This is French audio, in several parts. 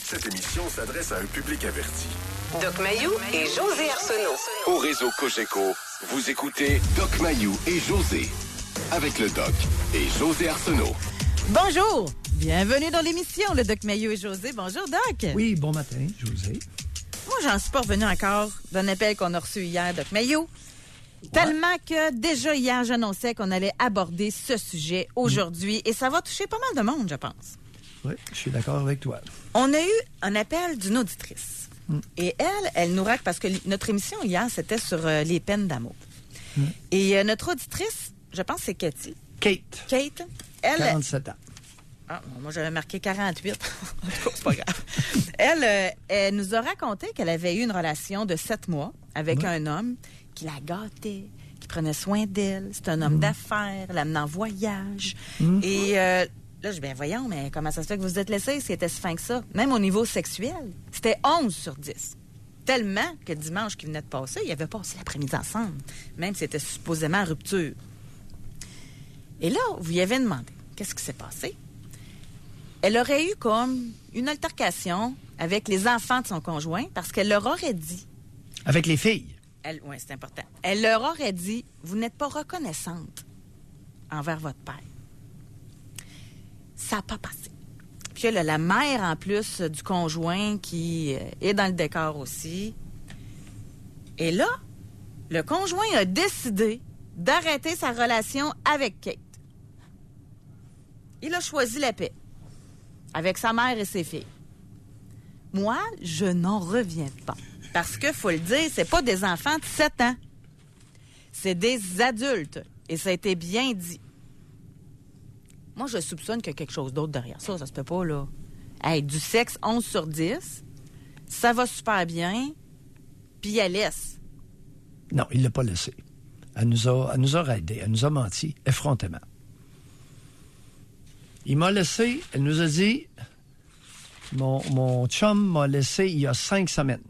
Cette émission s'adresse à un public averti. Doc Mayou et José Arsenault. Au réseau Cogeco, vous écoutez Doc Mayou et José. Avec le Doc et José Arsenault. Bonjour! Bienvenue dans l'émission, le Doc Mayou et José. Bonjour, Doc. Oui, bon matin, José. Moi, j'en suis pas revenu encore d'un appel qu'on a reçu hier, Doc Mayou. Ouais. Tellement que déjà hier, j'annonçais qu'on allait aborder ce sujet aujourd'hui et ça va toucher pas mal de monde, je pense. Oui, je suis d'accord avec toi. On a eu un appel d'une auditrice. Et elle nous raconte, parce que notre émission hier, c'était sur les peines d'amour. Et notre auditrice, je pense que c'est Cathy. Kate, elle... 47 ans. Ah, moi, j'avais marqué 48. En tout cas, c'est pas grave. Elle nous a raconté qu'elle avait eu une relation de 7 mois avec un homme qui la gâtait, qui prenait soin d'elle. C'est un homme d'affaires, l'amenait en voyage. Et là, je dis, ben voyons, mais comment ça se fait que vous vous êtes laissés si c'était si fin que ça? Même au niveau sexuel, c'était 11 sur 10. Tellement que dimanche qui venait de passer, ils avaient passé l'après-midi ensemble, même si c'était supposément en rupture. Et là, vous lui avez demandé, qu'est-ce qui s'est passé? Elle aurait eu comme une altercation avec les enfants de son conjoint parce qu'elle leur aurait dit... Avec les filles? Oui, c'est important. Elle leur aurait dit, vous n'êtes pas reconnaissante envers votre père. Ça n'a pas passé. Puis là, la mère, en plus du conjoint qui est dans le décor aussi. Et là, le conjoint a décidé d'arrêter sa relation avec Kate. Il a choisi la paix avec sa mère et ses filles. Moi, je n'en reviens pas. Parce que, faut le dire, c'est pas des enfants de 7 ans. C'est des adultes. Et ça a été bien dit. Moi, je soupçonne qu'il y a quelque chose d'autre derrière ça. Ça se peut pas, là. Hey, du sexe 11 sur 10, ça va super bien, puis elle laisse. Non, il l'a pas laissé. Elle nous a raidés. Elle nous a menti effrontément. Il m'a laissé, elle nous a dit, mon chum m'a laissé il y a 5 semaines.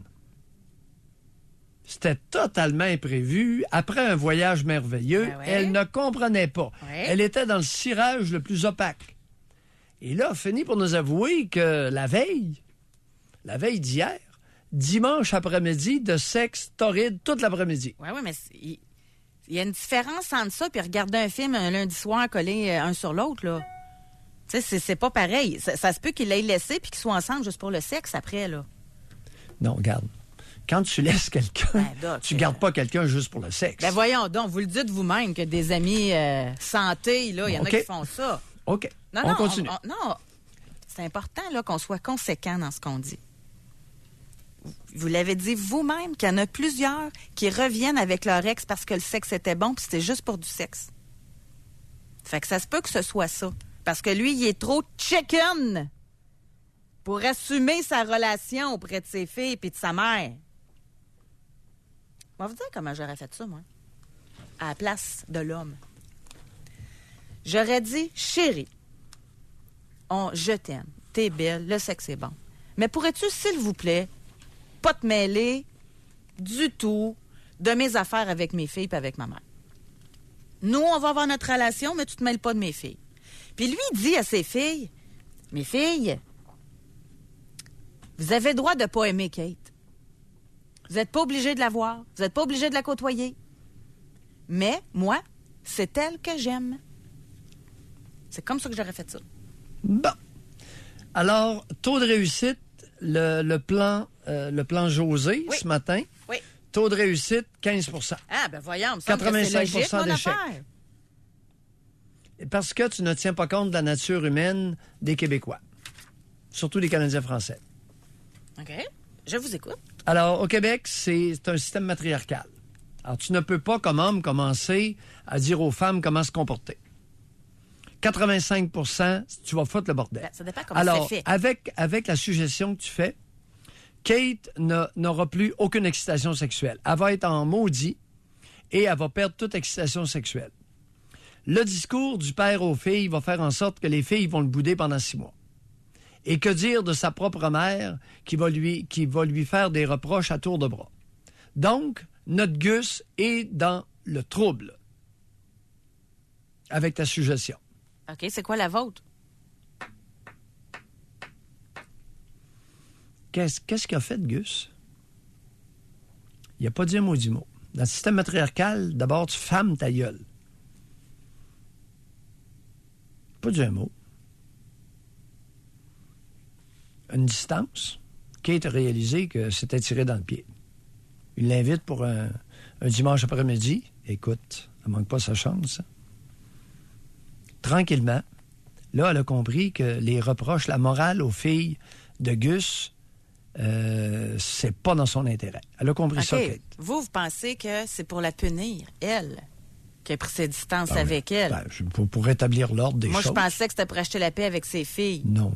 C'était totalement imprévu. Après un voyage merveilleux, elle ne comprenait pas. Elle était dans le cirage le plus opaque. Et là, elle finit pour nous avouer que la veille d'hier, dimanche après-midi, de sexe torride toute l'après-midi. Oui, mais il y a une différence entre ça et regarder un film un lundi soir collé un sur l'autre, là. Tu sais, c'est pas pareil. Ça se peut qu'il l'ait laissé puis qu'ils soient ensemble juste pour le sexe après, là. Non, regarde. Quand tu laisses quelqu'un, tu gardes pas quelqu'un juste pour le sexe. Ben voyons donc, vous le dites vous-même que des amis santé, là, il y en a qui font ça. OK, on continue. Non, c'est important là, qu'on soit conséquent dans ce qu'on dit. Vous l'avez dit vous-même qu'il y en a plusieurs qui reviennent avec leur ex parce que le sexe était bon puis c'était juste pour du sexe. Fait que ça se peut que ce soit ça. Parce que lui, il est trop chicken pour assumer sa relation auprès de ses filles puis de sa mère. On va vous dire comment j'aurais fait ça, moi, à la place de l'homme. J'aurais dit, chérie, je t'aime, t'es belle, le sexe est bon. Mais pourrais-tu, s'il vous plaît, pas te mêler du tout de mes affaires avec mes filles et avec ma mère? Nous, on va avoir notre relation, mais tu te mêles pas de mes filles. Puis lui, il dit à ses filles, mes filles, vous avez le droit de pas aimer Kate. Vous n'êtes pas obligé de la voir. Vous n'êtes pas obligé de la côtoyer. Mais, moi, c'est elle que j'aime. C'est comme ça que j'aurais fait ça. Bon. Alors, taux de réussite, le plan José, ce matin. Oui. Taux de réussite, 15 %. Ah, ben voyons, me 85 c'est logique, mon d'échecs. affaire. Parce que tu ne tiens pas compte de la nature humaine des Québécois. Surtout des Canadiens français. OK. Je vous écoute. Alors, au Québec, c'est un système matriarcal. Alors, tu ne peux pas, comme homme, commencer à dire aux femmes comment se comporter. 85 %, tu vas foutre le bordel. Ben, ça dépend comment alors, c'est fait. avec la suggestion que tu fais, Kate n'aura plus aucune excitation sexuelle. Elle va être en maudit et elle va perdre toute excitation sexuelle. Le discours du père aux filles va faire en sorte que les filles vont le bouder pendant 6 mois. Et que dire de sa propre mère qui va lui faire des reproches à tour de bras. Donc, notre Gus est dans le trouble avec ta suggestion. OK, c'est quoi la vôtre? Qu'est-ce qu'a fait Gus? Il n'a pas dit un maudit mot. Dans le système matriarcal, d'abord, tu fermes ta gueule. Pas dit un mot. Une distance. Kate a réalisé que c'était tiré dans le pied. Il l'invite pour un dimanche après-midi. Écoute, elle manque pas sa chance. Tranquillement, là, elle a compris que les reproches, la morale aux filles de Gus, c'est pas dans son intérêt. Elle a compris ça, Kate. Vous pensez que c'est pour la punir, elle, qui a pris ses distances avec elle? Pour rétablir l'ordre des choses. Moi, je pensais que c'était pour acheter la paix avec ses filles. Non,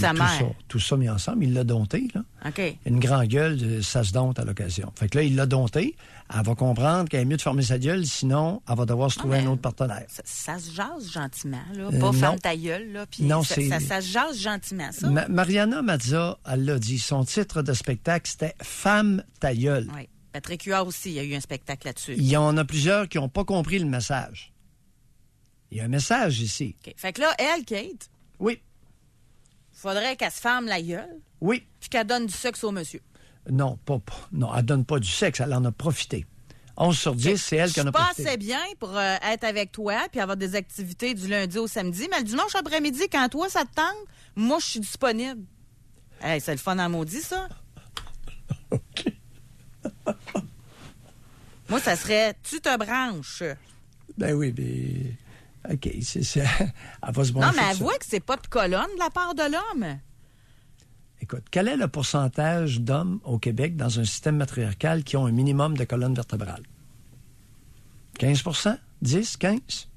sa mère. Tout ça mis ensemble, il l'a dompté, là. OK. Une grande gueule, ça se dompte à l'occasion. Fait que là, il l'a dompté. Elle va comprendre qu'elle est mieux de fermer sa gueule, sinon, elle va devoir se trouver un autre partenaire. Ça se jase gentiment, là. Pas ferme ta gueule, là. Puis non, ça se jase gentiment, ça. Mariana Mazza, elle l'a dit. Son titre de spectacle, c'était « Femme ta gueule ». Oui. Patrick Huard aussi, il y a eu un spectacle là-dessus. Il y en a plusieurs qui n'ont pas compris le message. Il y a un message ici. Okay. Fait que là, elle, Kate, oui. Faudrait qu'elle se ferme la gueule. Oui. Puis qu'elle donne du sexe au monsieur. Non, non, elle donne pas du sexe, elle en a profité. 11 sur 10, c'est elle qui en a profité. Je suis pas assez bien pour être avec toi puis avoir des activités du lundi au samedi, mais le dimanche après-midi, quand toi, ça te tente, moi, je suis disponible. Hey, c'est le fun en maudit, ça. OK. Moi, ça serait tu te branches. Ben oui, mais. OK, c'est elle va se brancher. Non, mais avouez que c'est pas de colonne de la part de l'homme. Écoute, quel est le pourcentage d'hommes au Québec dans un système matriarcal qui ont un minimum de colonne vertébrale? 15 10 15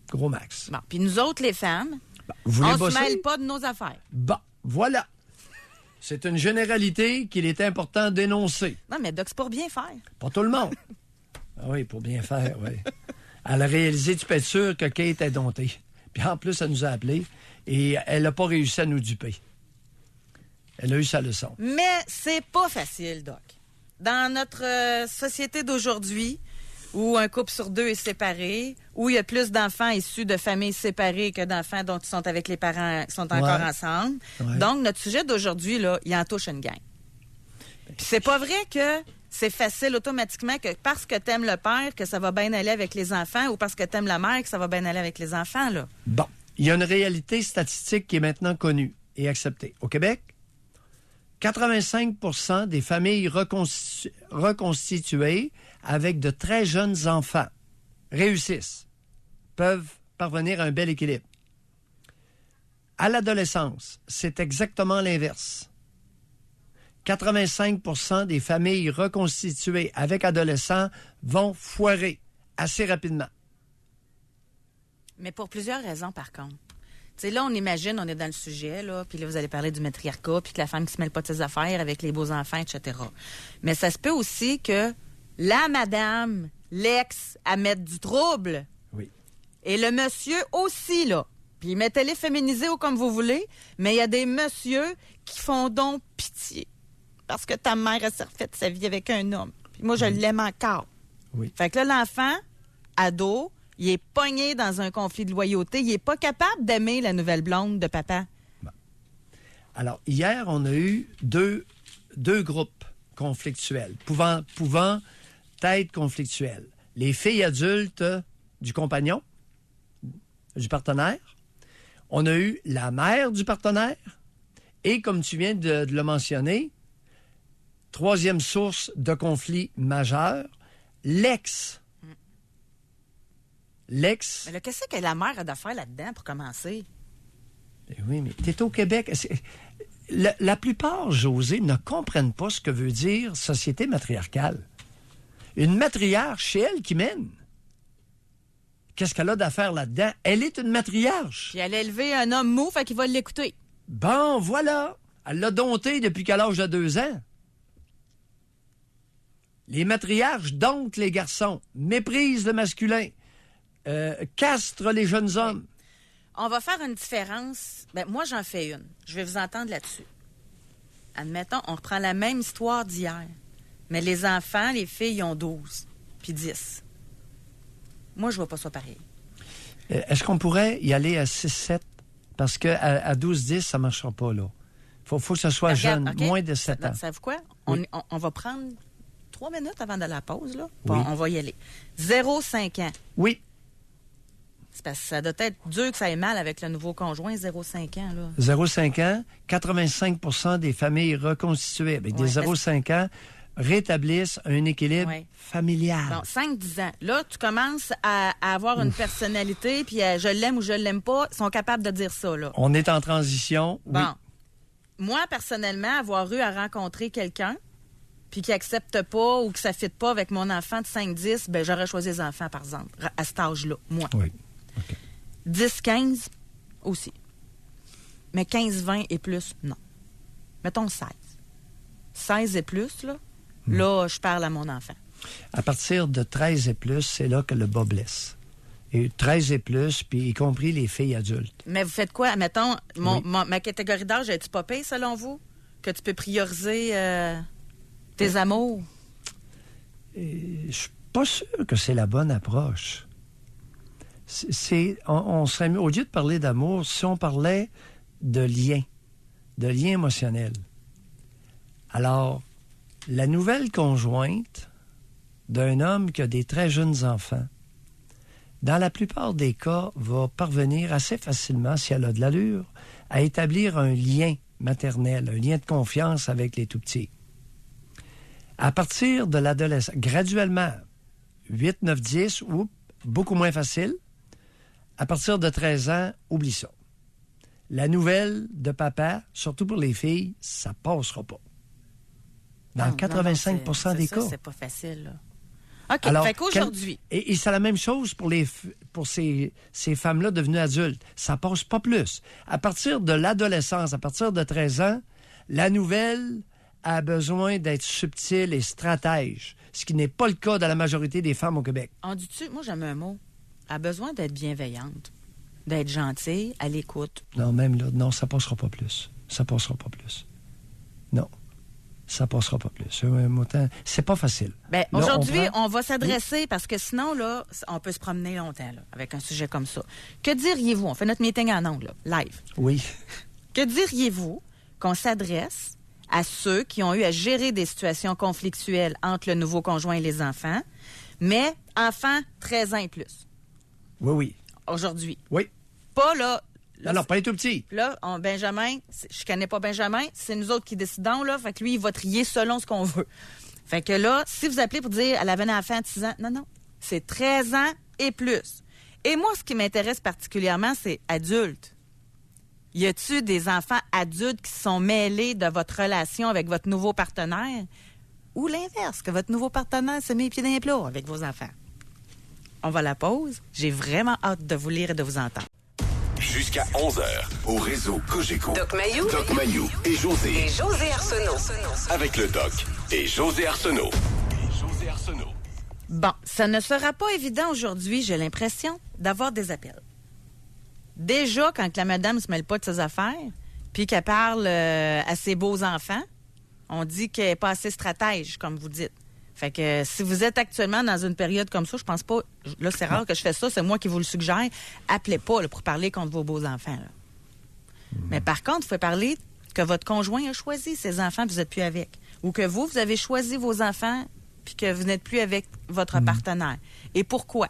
Gros max. Bon, puis nous autres, les femmes, on se mêle pas de nos affaires. Bon, voilà. C'est une généralité qu'il est important d'énoncer. Non, mais Doc, c'est pour bien faire. Pas tout le monde. Ah oui, pour bien faire, oui. Elle a réalisé, tu peux être sûr que Kate est domptée. Puis en plus, elle nous a appelés et elle n'a pas réussi à nous duper. Elle a eu sa leçon. Mais c'est pas facile, Doc. Dans notre société d'aujourd'hui, où un couple sur deux est séparé, où il y a plus d'enfants issus de familles séparées que d'enfants dont ils sont avec les parents qui sont encore ensemble. Ouais. Donc, notre sujet d'aujourd'hui, là, il en touche une gang. Puis c'est pas vrai que c'est facile automatiquement que parce que t'aimes le père, que ça va bien aller avec les enfants, ou parce que t'aimes la mère, que ça va bien aller avec les enfants, là. Bon. Il y a une réalité statistique qui est maintenant connue et acceptée. Au Québec, 85 % des familles reconstituées avec de très jeunes enfants réussissent, peuvent parvenir à un bel équilibre. À l'adolescence, c'est exactement l'inverse. 85 % des familles reconstituées avec adolescents vont foirer assez rapidement. Mais pour plusieurs raisons, par contre. Tu sais, là, on imagine, on est dans le sujet, là, puis là, vous allez parler du matriarcat, puis que la femme qui se mêle pas de ses affaires avec les beaux-enfants, etc. Mais ça se peut aussi que la madame, l'ex, à mettre du trouble. Oui. Et le monsieur aussi, là. Puis mettez-les féminisés ou comme vous voulez, mais il y a des messieurs qui font donc pitié. Parce que ta mère, elle s'est refait sa vie avec un homme. Puis moi, je l'aime encore. Oui. Fait que là, l'enfant, ado, il est pogné dans un conflit de loyauté. Il n'est pas capable d'aimer la nouvelle blonde de papa. Bon. Alors, hier, on a eu deux groupes conflictuels, pouvant être conflictuels. Les filles adultes du compagnon, du partenaire. On a eu la mère du partenaire. Et, comme tu viens de le mentionner, troisième source de conflit majeur, l'ex. L'ex. Mais là, qu'est-ce que la mère a de faire là-dedans pour commencer? Oui, mais t'es au Québec. La plupart, José, ne comprennent pas ce que veut dire société matriarcale. Une matriarche, c'est elle qui mène. Qu'est-ce qu'elle a d'affaire là-dedans? Elle est une matriarche. Puis elle a élevé un homme mou, fait qu'il va l'écouter. Bon, voilà. Elle l'a dompté depuis qu'à l'âge de 2 ans. Les matriarches domptent les garçons, méprisent le masculin, castrent les jeunes hommes. On va faire une différence. Ben, moi, j'en fais une. Je vais vous entendre là-dessus. Admettons, on reprend la même histoire d'hier. Mais les enfants, les filles, ils ont 12, puis 10. Moi, je vois pas ça pareil. Est-ce qu'on pourrait y aller à 6-7? Parce qu'à 12-10, ça ne marchera pas, là. Faut que ce soit Regarde, jeune, OK? moins de 7 ans. Savez-vous quoi? Oui. On va prendre 3 minutes avant de la pause, là. Oui. On va y aller. 0,5 ans. Oui, C'est parce que ça doit être dur que ça ait mal avec le nouveau conjoint, 0,5 ans, là. 0,5 ans, 85 des familles reconstituées avec des Ouais, 0,5 ans rétablissent un équilibre Ouais. familial. Bon, 5-10 ans. Là, tu commences à avoir une personnalité, puis je l'aime ou je l'aime pas, ils sont capables de dire ça, là. On est en transition. Bon. Oui. Moi, personnellement, avoir eu à rencontrer quelqu'un, puis qui accepte pas ou que ça ne fit pas avec mon enfant de 5-10, ben j'aurais choisi les enfants, par exemple, à cet âge-là, moi. Oui. OK. 10-15 aussi. Mais 15-20 et plus, non. Mettons 16. 16 et plus, là, là, je parle à mon enfant. À partir de 13 et plus, c'est là que le bas blesse. Et 13 et plus, puis y compris les filles adultes. Mais vous faites quoi? Mettons, Oui. ma catégorie d'âge, est-tu pas payée, selon vous? Que tu peux prioriser tes amours? Je suis pas sûr que c'est la bonne approche. On serait mieux, au lieu de parler d'amour, si on parlait de lien émotionnel. Alors, la nouvelle conjointe d'un homme qui a des très jeunes enfants, dans la plupart des cas, va parvenir assez facilement, si elle a de l'allure, à établir un lien maternel, un lien de confiance avec les tout-petits. À partir de l'adolescence, graduellement, 8, 9, 10, ou beaucoup moins facile, à partir de 13 ans, oublie ça. La nouvelle de papa, surtout pour les filles, ça passera pas. Dans 85 des cas. C'est pas facile, là. OK, Alors, fait qu'aujourd'hui... Et c'est la même chose pour ces femmes-là devenues adultes. Ça passe pas plus. À partir de l'adolescence, à partir de 13 ans, la nouvelle a besoin d'être subtile et stratège, ce qui n'est pas le cas de la majorité des femmes au Québec. On dit-tu, moi j'aime un mot, a besoin d'être bienveillante, d'être gentille, à l'écoute. Non, même là, non, ça passera pas plus. Ça passera pas plus. Non. Ça passera pas plus. C'est pas facile. Bien, Là, aujourd'hui, on prend- on va s'adresser, parce que sinon, là, on peut se promener longtemps, là, avec un sujet comme ça. Que diriez-vous? On fait notre meeting en ondes, là, live. Oui. Que diriez-vous qu'on s'adresse à ceux qui ont eu à gérer des situations conflictuelles entre le nouveau conjoint et les enfants, mais enfants 13 ans et plus, Oui, oui. aujourd'hui? Oui. Pas, là... Non, pas les tout petits. Là, Benjamin, je connais pas Benjamin, c'est nous autres qui décidons, là. Fait que lui, il va trier selon ce qu'on veut. Fait que là, si vous appelez pour dire elle avait un enfant de 6 ans, non. C'est 13 ans et plus. Et moi, ce qui m'intéresse particulièrement, c'est adulte. Y a-tu des enfants adultes qui sont mêlés de votre relation avec votre nouveau partenaire? Ou l'inverse, que votre nouveau partenaire se met les pieds dans les plats avec vos enfants? On va à la pause. J'ai vraiment hâte de vous lire et de vous entendre. Jusqu'à 11h, au réseau Cogeco. Doc Mayou. Doc Mayou et José. Et José Arsenault. Avec le Doc et José Arsenault. Bon, ça ne sera pas évident aujourd'hui, j'ai l'impression, d'avoir des appels. Déjà, quand la madame se mêle pas de ses affaires, puis qu'elle parle à ses beaux enfants, on dit qu'elle n'est pas assez stratège, comme vous dites. Fait que si vous êtes actuellement dans une période comme ça, je pense pas... Là, c'est rare que je fais ça, c'est moi qui vous le suggère. Appelez pas là, pour parler contre vos beaux enfants. Là. Mais par contre, il faut parler que votre conjoint a choisi ses enfants, vous n'êtes plus avec. Ou que vous avez choisi vos enfants, puis que vous n'êtes plus avec votre partenaire. Et pourquoi?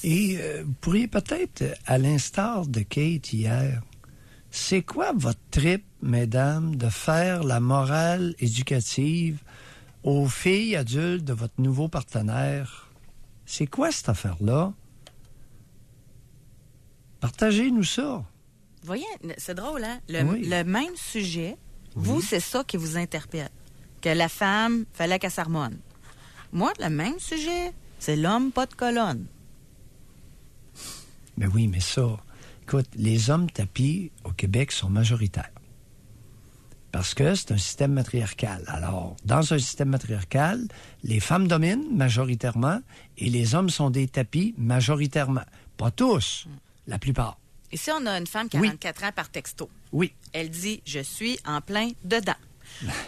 Et vous pourriez peut-être, à l'instar de Kate hier, c'est quoi votre trip, mesdames, de faire la morale éducative aux filles adultes de votre nouveau partenaire? C'est quoi cette affaire-là? Partagez-nous ça. Vous voyez, c'est drôle, hein? Oui. Le même sujet, vous, c'est ça qui vous interpelle. Que la femme, fallait qu'elle s'harmone. Moi, le même sujet, c'est l'homme pas de colonne. Mais oui, mais ça, écoute, les hommes tapis au Québec sont majoritaires. Parce que c'est un système matriarcal. Alors, dans un système matriarcal, les femmes dominent majoritairement et les hommes sont des tapis majoritairement. Pas tous, la plupart. Ici, on a une femme qui a 44 ans par texto. Oui. Elle dit « Je suis en plein dedans.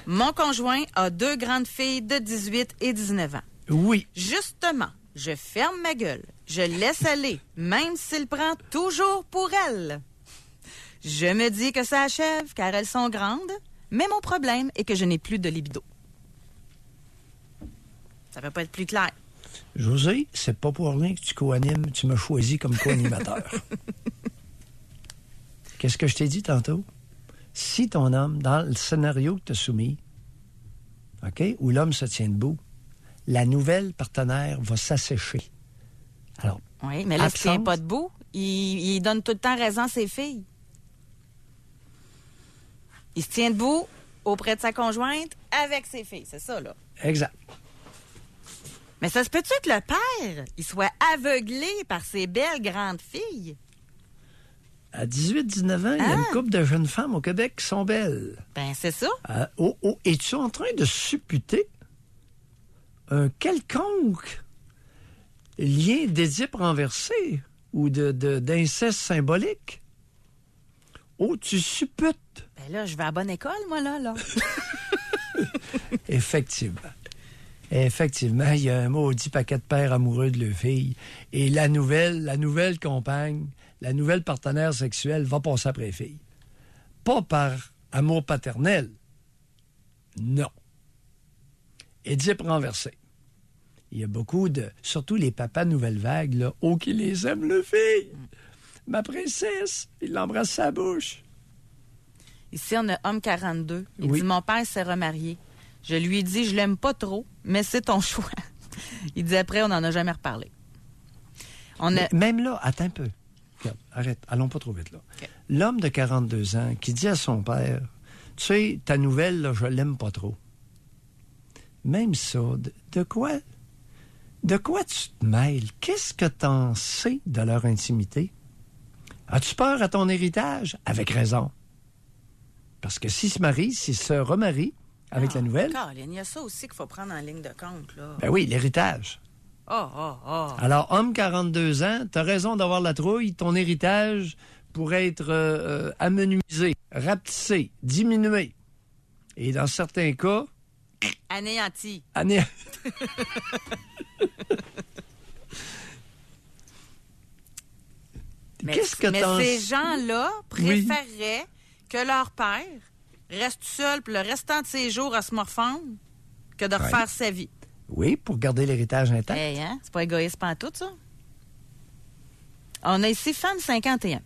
Mon conjoint a 2 grandes filles de 18 et 19 ans. Oui. Justement, je ferme ma gueule. Je laisse aller, même s'il prend toujours pour elle. Je me dis que ça achève car elles sont grandes, mais mon problème est que je n'ai plus de libido. Ça peut pas être plus clair. José, c'est pas pour rien que tu co-animes, tu m'as choisi comme co-animateur. Qu'est-ce que je t'ai dit tantôt? Si ton homme, dans le scénario que tu as soumis, OK, où l'homme se tient debout, la nouvelle partenaire va s'assécher. Alors, Oui, mais là, il ne tient pas debout. Il donne tout le temps raison à ses filles. Il se tient debout auprès de sa conjointe avec ses filles. C'est ça, là. exact. Mais ça se peut-tu que le père, il soit aveuglé par ses belles grandes filles? À 18-19 ans, il y a une couple de jeunes femmes au Québec qui sont belles. Ben, c'est ça. Es-tu en train de supputer un quelconque lien d'Édipe renversé ou d'inceste symbolique? Oh, tu supputes. Ben là, je vais à bonne école, moi, là. Effectivement. Effectivement, il y a un maudit paquet de pères amoureux de leur fille. Et la nouvelle compagne, la nouvelle partenaire sexuelle va passer après les filles. Pas par amour paternel. Non. Édipe renversé. Il y a beaucoup surtout les papas nouvelle vague, là, oh, qui les aiment, le fille. Ma princesse, il l'embrasse sa bouche. Ici, on a homme 42. Il Oui. dit, mon père s'est remarié. Je lui ai dit, je l'aime pas trop, mais c'est ton choix. Il dit, après, on n'en a jamais reparlé. Même là, attends un peu. Regarde, arrête, allons pas trop vite, là. Okay. L'homme de 42 ans qui dit à son père, tu sais, ta nouvelle, là, je l'aime pas trop. Même ça, de quoi tu te mêles? Qu'est-ce que t'en sais de leur intimité? As-tu peur à ton héritage? Avec raison. Parce que s'il se remarie avec la nouvelle... Caroline, il y a ça aussi qu'il faut prendre en ligne de compte, là. Ben oui, l'héritage. Oh. Alors, homme 42 ans, t'as raison d'avoir la trouille, ton héritage pourrait être amenuisé, rapetissé, diminué. Et dans certains cas... Anéanti. Qu'est-ce que mais ces gens-là préféreraient que leur père reste seul pour le restant de ses jours à se morfondre que de refaire sa vie. Oui, pour garder l'héritage intact. Hey, hein? C'est pas égoïste pantoute, ça? On a ici femme 51.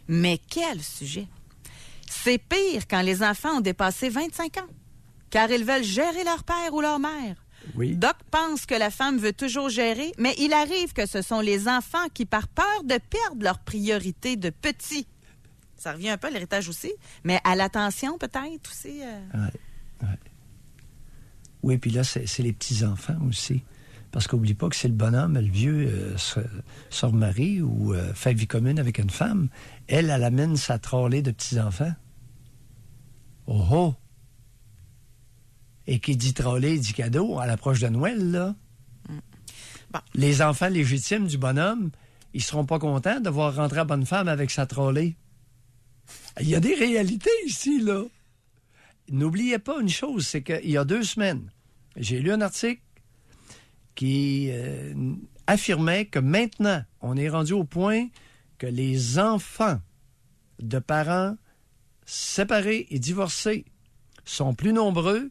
Mais quel sujet! C'est pire quand les enfants ont dépassé 25 ans, car ils veulent gérer leur père ou leur mère. Oui. Doc pense que la femme veut toujours gérer, mais il arrive que ce sont les enfants qui, par peur de perdre leur priorité de petits, ça revient un peu à l'héritage aussi, mais à l'attention peut-être aussi. Ouais. Oui, puis là, c'est les petits-enfants aussi. Parce qu'oublie pas que c'est le bonhomme, le vieux, se remarie ou fait vie commune avec une femme. Elle amène sa trollée de petits-enfants. Oh! Et qui dit trollée, dit cadeau à l'approche de Noël, là. Bon. Les enfants légitimes du bonhomme, ils seront pas contents de voir rentrer la bonne femme avec sa trollée. Il y a des réalités ici, là. N'oubliez pas une chose, c'est qu'il y a 2 semaines, j'ai lu un article qui affirmait que maintenant, on est rendu au point que les enfants de parents séparés et divorcés sont plus nombreux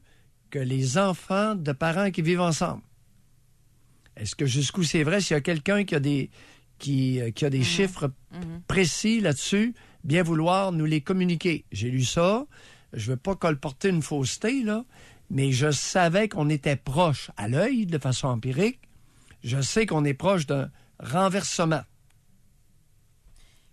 que les enfants de parents qui vivent ensemble. Est-ce que jusqu'où c'est vrai? S'il y a quelqu'un qui a des chiffres précis là-dessus, bien vouloir nous les communiquer. J'ai lu ça. Je ne veux pas colporter une fausseté, là, mais je savais qu'on était proche à l'œil, de façon empirique. Je sais qu'on est proche d'un renversement.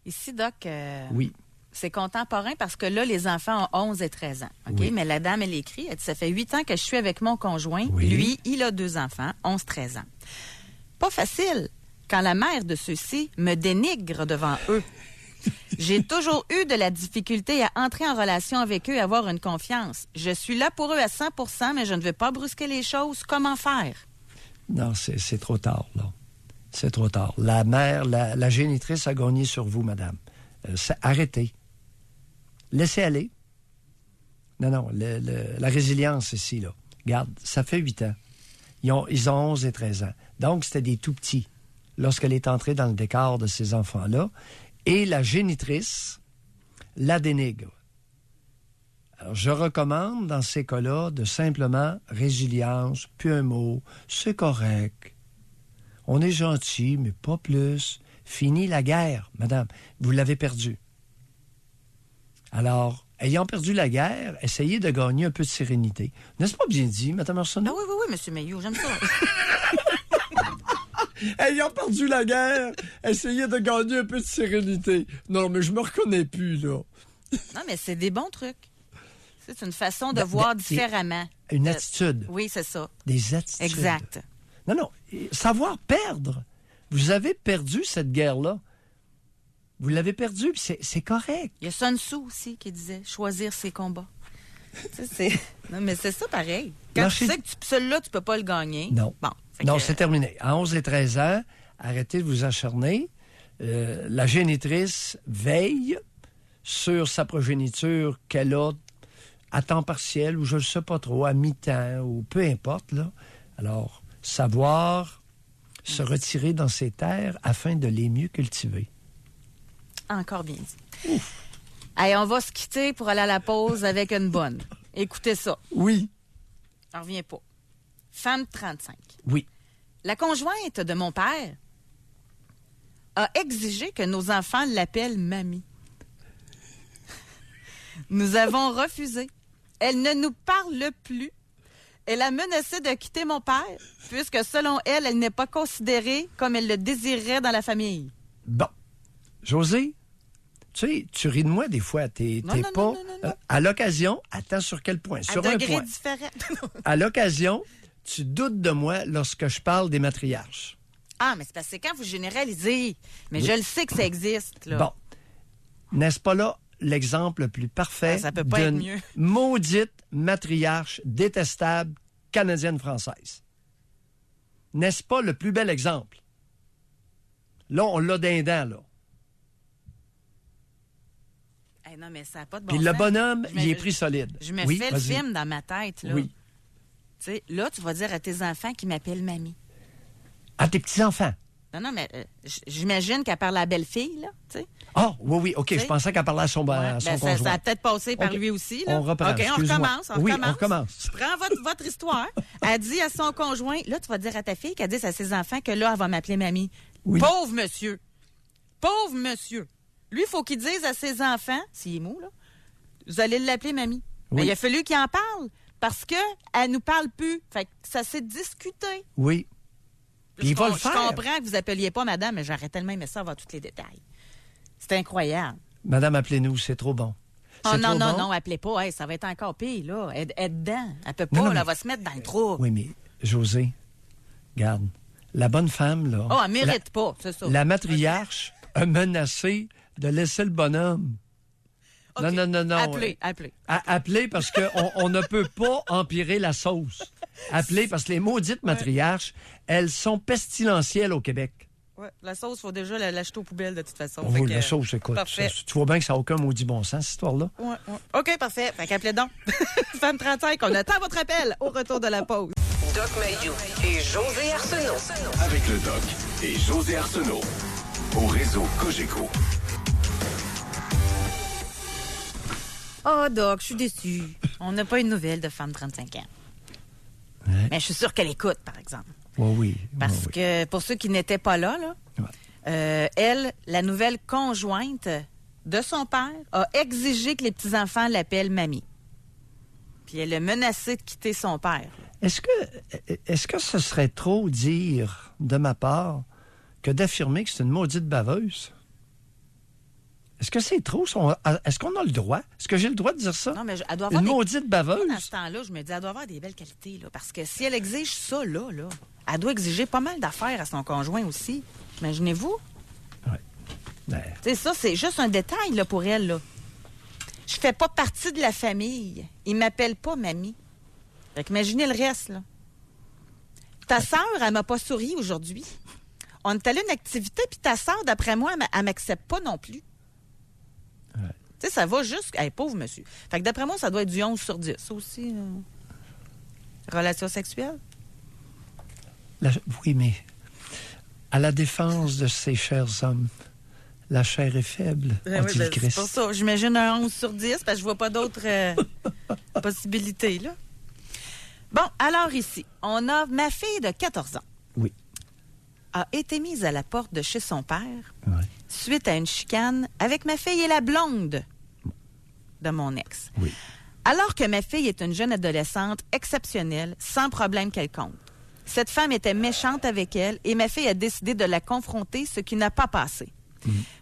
Ici, Doc, Oui. c'est contemporain parce que là, les enfants ont 11 et 13 ans. OK? Oui. Mais la dame, elle écrit, elle dit, ça fait 8 ans que je suis avec mon conjoint. Oui. Lui, il a 2 enfants, 11-13 ans. Pas facile quand la mère de ceux-ci me dénigre devant eux. J'ai toujours eu de la difficulté à entrer en relation avec eux et avoir une confiance. Je suis là pour eux à 100%, mais je ne veux pas brusquer les choses. Comment faire? Non, c'est trop tard, là. C'est trop tard. La mère, la génitrice a gagné sur vous, madame. Arrêtez. Laissez aller. Non, la résilience ici, là. Regarde, ça fait 8 ans. Ils ont 11 et 13 ans. Donc, c'était des tout-petits lorsqu'elle est entrée dans le décor de ces enfants-là. Et la génitrice la dénigre. Alors, je recommande, dans ces cas-là, de simplement résilience, puis un mot, c'est correct. On est gentil, mais pas plus. Fini la guerre, madame. Vous l'avez perdue. Alors, ayant perdu la guerre, essayez de gagner un peu de sérénité. N'est-ce pas bien dit, madame Arsenault? Ah oui, M. Mailloux, j'aime ça. Ayant perdu la guerre, essayez de gagner un peu de sérénité. Non, mais je me reconnais plus, là. Non, mais c'est des bons trucs. C'est une façon de voir différemment. Une attitude. Oui, c'est ça. Des attitudes. Exact. Non. Savoir perdre. Vous avez perdu cette guerre-là. Vous l'avez perdue, puis c'est correct. Il y a Sun Tzu aussi qui disait « choisir ses combats ». Non, mais c'est ça pareil. Quand tu sais que celui-là, tu peux pas le gagner. Non. Bon, non, c'est terminé. À 11 et 13 ans, arrêtez de vous acharner. La génitrice veille sur sa progéniture qu'elle a à temps partiel ou je ne sais pas trop, à mi-temps ou peu importe. Là. Alors, savoir se retirer dans ces terres afin de les mieux cultiver. Encore bien dit. Hey, on va se quitter pour aller à la pause avec une bonne. Écoutez ça. Oui. On revient pas. Femme 35. Oui. La conjointe de mon père a exigé que nos enfants l'appellent mamie. Nous avons refusé. Elle ne nous parle plus. Elle a menacé de quitter mon père, puisque selon elle, elle n'est pas considérée comme elle le désirerait dans la famille. Bon. José, tu sais, tu ris de moi des fois. T'es Non. à l'occasion, attends sur quel point? Sur un point. Différent. À l'occasion, tu doutes de moi lorsque je parle des matriarches. Ah, mais c'est parce que c'est quand vous généralisez. Mais Oui. je le sais que ça existe, là. Bon. N'est-ce pas là l'exemple le plus parfait Ça peut pas être d'une mieux. maudite matriarche détestable canadienne-française? N'est-ce pas le plus bel exemple? Là, on l'a d'un dent, là. Hey, non, mais ça n'a pas de bon Puis sens. le bonhomme, Je me- il est pris solide. Je me Oui, fais le vas-y. film dans ma tête, là. Oui. Tu sais, là, tu vas dire à tes enfants qu'ils m'appellent mamie. À tes petits-enfants. Non, mais j'imagine qu'elle parle à la belle-fille, là, tu sais. Ah, oui, OK. Tu sais? Je pensais qu'elle parlait à son, Ouais, son ben, conjoint. ça a peut-être passé par OK. lui aussi, là. On reprend, OK, on excuse-moi. recommence, Oui, on recommence. Je prends votre histoire. Elle dit à son conjoint, là, tu vas dire à ta fille qu'elle dit à ses enfants que là, elle va m'appeler mamie. Oui. Pauvre monsieur. Pauvre monsieur. Lui, il faut qu'il dise à ses enfants, s'il est mou, là, vous allez l'appeler mamie. Oui. Mais il a fallu qu'il en parle parce qu'elle nous parle plus. Fait que ça s'est discuté. Oui. Puis il va le faire. Je comprends que vous appeliez pas madame, mais j'aurais tellement aimé ça avoir tous les détails. C'est incroyable. Madame, appelez-nous, c'est trop bon. Oh C'est non, trop non, bon? non, appelez pas. Hey, ça va être encore pire, là. Elle est dedans. Elle peut pas, Non, là, mais- elle va se mettre dans le trou. Oui, mais José, garde, la bonne femme, là... Oh, elle mérite pas, c'est ça. La matriarche a menacé de laisser le bonhomme. OK. Non. Appelez. Appelez parce qu'on ne peut pas empirer la sauce. Appelez parce que les maudites matriarches, elles sont pestilentielles au Québec. Ouais, la sauce, il faut déjà l'acheter aux poubelles, de toute façon. Oh, Fait que, la sauce, écoute. Parfait. Tu vois bien que ça n'a aucun maudit bon sens, cette histoire-là. Ouais. OK, parfait. Fait qu'appelez donc. Femme 35, on attend votre appel au retour de la pause. Doc Mayou et José Arsenault. Avec le Doc et José Arsenault. Au réseau Cogeco. Oh, Doc, je suis déçue. On n'a pas une nouvelle de femme 35 ans. Ouais. Mais je suis sûre qu'elle écoute, par exemple. Oui. Parce oui. que pour ceux qui n'étaient pas là, elle, la nouvelle conjointe de son père, a exigé que les petits-enfants l'appellent mamie. Puis elle a menacé de quitter son père. Est-ce que ce serait trop dire de ma part que d'affirmer que c'est une maudite baveuse? Est-ce que c'est trop? Est-ce qu'on a le droit? Est-ce que j'ai le droit de dire ça? Non, mais elle doit avoir Une des... maudite baveuse? Dans ce temps-là, je me dis, elle doit avoir des belles qualités, là, parce que si elle exige ça, là, elle doit exiger pas mal d'affaires à son conjoint aussi. Imaginez-vous. Ben, Tu sais, ça, c'est juste un détail là, pour elle. Là. Je fais pas partie de la famille. Ils m'appellent pas mamie. Fait qu'imaginez le reste, là. Ta sœur, elle m'a pas souri aujourd'hui. On est allé à une activité, puis ta sœur, d'après moi, elle m'accepte pas non plus. Ouais. Tu sais, ça va juste... Hey, pauvre monsieur. Fait que d'après moi, ça doit être du 11 sur 10. Ça aussi, relation sexuelle? oui, mais à la défense de ces chers hommes, La chair est faible, Oui, a dit le c'est Christ. pour ça. J'imagine un 11 sur 10 parce que je vois pas d'autres possibilités, là. Bon, alors ici, on a ma fille de 14 ans. Oui. A été mise à la porte de chez son père Ouais. suite à une chicane avec ma fille et la blonde de mon ex. Oui. Alors que ma fille est une jeune adolescente exceptionnelle, sans problème quelconque. Cette femme était méchante avec elle et ma fille a décidé de la confronter, ce qui n'a pas passé.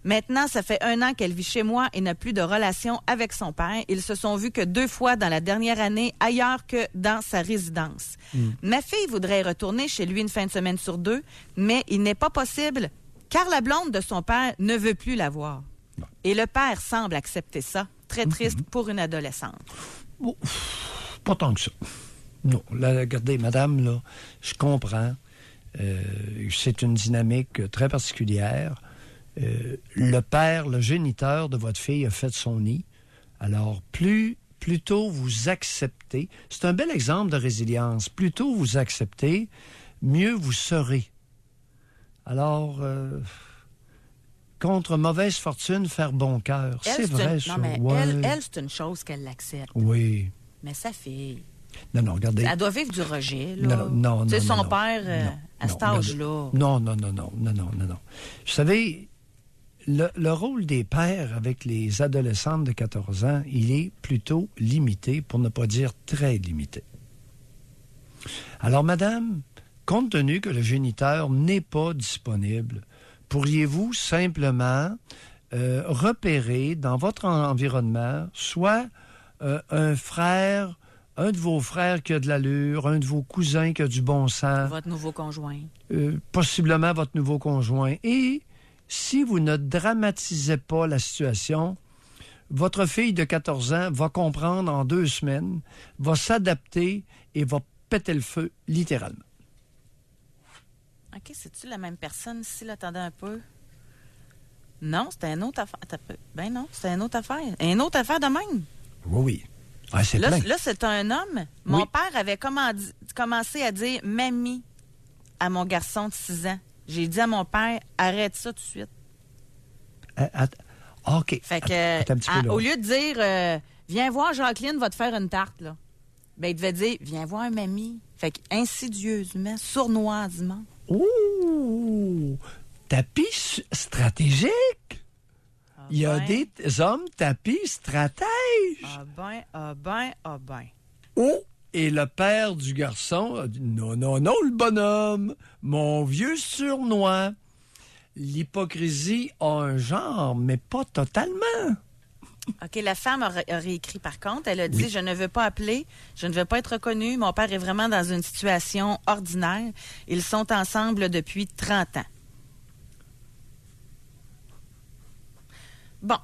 Maintenant, ça fait 1 an qu'elle vit chez moi et n'a plus de relation avec son père. Ils se sont vus que 2 fois dans la dernière année, ailleurs que dans sa résidence. Ma fille voudrait retourner chez lui une fin de semaine sur 2, mais il n'est pas possible car la blonde de son père ne veut plus la voir. Et le père semble accepter ça. Très triste pour une adolescente. Bon, pas tant que ça. Non, là, regardez, madame, là, je comprends. C'est une dynamique très particulière. Le père, le géniteur de votre fille a fait son nid. Alors, plus tôt vous acceptez, c'est un bel exemple de résilience, plus tôt vous acceptez, mieux vous serez. Alors, contre mauvaise fortune, faire bon cœur. Elle, C'est vrai, ça. Non, mais Ouais. elle, c'est une chose qu'elle l'accepte. Oui. Mais sa fille, Non, regardez. elle doit vivre du rejet, là. Non. Tu sais, son non. père, Non, à non, cet âge-là. Non. Vous savez, le rôle des pères avec les adolescentes de 14 ans, il est plutôt limité, pour ne pas dire très limité. Alors, madame, compte tenu que le géniteur n'est pas disponible, pourriez-vous simplement repérer dans votre environnement soit un frère, un de vos frères qui a de l'allure, un de vos cousins qui a du bon sens, Votre nouveau conjoint. possiblement votre nouveau conjoint. Et si vous ne dramatisez pas la situation, votre fille de 14 ans va comprendre en 2 semaines, va s'adapter et va péter le feu, littéralement. OK, c'est-tu la même personne ici, là? Attendez un peu. Non, c'était une autre affaire. Attends un peu. Ben non, c'était une autre affaire. Une autre affaire de même. Oui. Ah, c'est Là, plein. là, c'est un homme. Mon Oui. père avait commencé à dire « mamie » à mon garçon de 6 ans. J'ai dit à mon père « arrête ça tout de suite ». OK. Fait que, Attends un petit peu, là. au lieu de dire viens voir Jacqueline, va te faire une tarte, là. Ben, il devait dire viens voir mamie. Fait que, insidieusement, sournoisement. Ouh! Tapis stratégique! Ah Il y a ben, des hommes tapis stratèges! Ah ben. Oh! Et le père du garçon a dit non, le bonhomme, mon vieux surnois. L'hypocrisie a un genre, mais pas totalement. OK, la femme a réécrit par contre. Elle a dit Oui. je ne veux pas appeler, je ne veux pas être reconnue. Mon père est vraiment dans une situation ordinaire. Ils sont ensemble depuis 30 ans. Bon,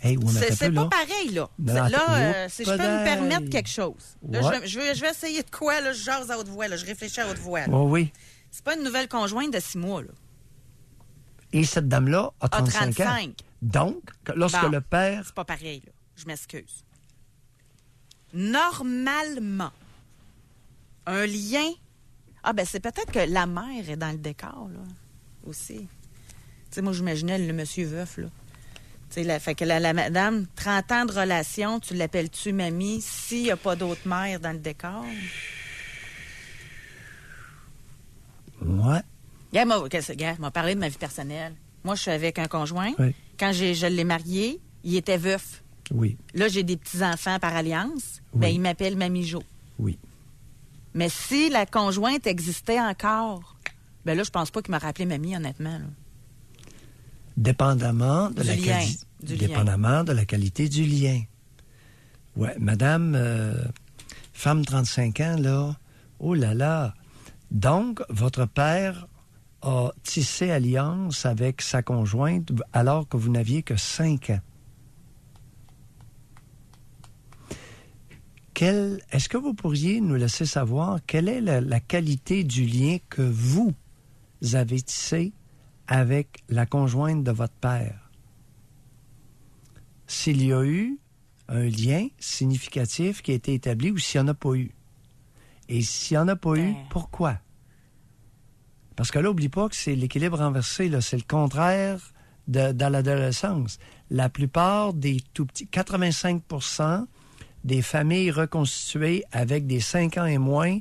Hey, on a c'est peu, pas là. pareil, là. Non, Là, attends, si je peux me permettre quelque chose. Là, Ouais. je vais essayer de quoi, là? Je jase à haute voix, là. Je réfléchis à haute voix, là. Oh, oui. C'est pas une nouvelle conjointe de 6 mois, là. Et cette dame-là a 35 ans. 35. Donc, lorsque Bon. le père... C'est pas pareil, là. Je m'excuse. Normalement, un lien... Ah, ben c'est peut-être que la mère est dans le décor, là, aussi. Tu sais, moi, j'imaginais le monsieur veuf, là. Tu sais, fait que la madame, 30 ans de relation, tu l'appelles-tu mamie s'il n'y a pas d'autre mère dans le décor? Ouais. Gars, m'a parlé de ma vie personnelle. Moi, je suis avec un conjoint. Oui. Quand je l'ai marié, il était veuf. Oui. Là, j'ai des petits-enfants par alliance. Oui. Ben, il m'appelle Mamie Jo. Oui. Mais si la conjointe existait encore, ben là, je pense pas qu'il m'aurait appelé Mamie, honnêtement. Là. Dépendamment de Du la lien. qualité. Du Dépendamment de la qualité du lien. Ouais, madame, femme 35 ans, là, oh là là. Donc, votre père a tissé alliance avec sa conjointe alors que vous n'aviez que 5 ans. Est-ce que vous pourriez nous laisser savoir quelle est la qualité du lien que vous avez tissé avec la conjointe de votre père? S'il y a eu un lien significatif qui a été établi ou s'il n'y en a pas eu. Et s'il n'y en a pas eu, pourquoi? Parce que là, n'oublie pas que c'est l'équilibre renversé, là. C'est le contraire dans l'adolescence. La plupart des tout-petits, 85% des familles reconstituées avec des 5 ans et moins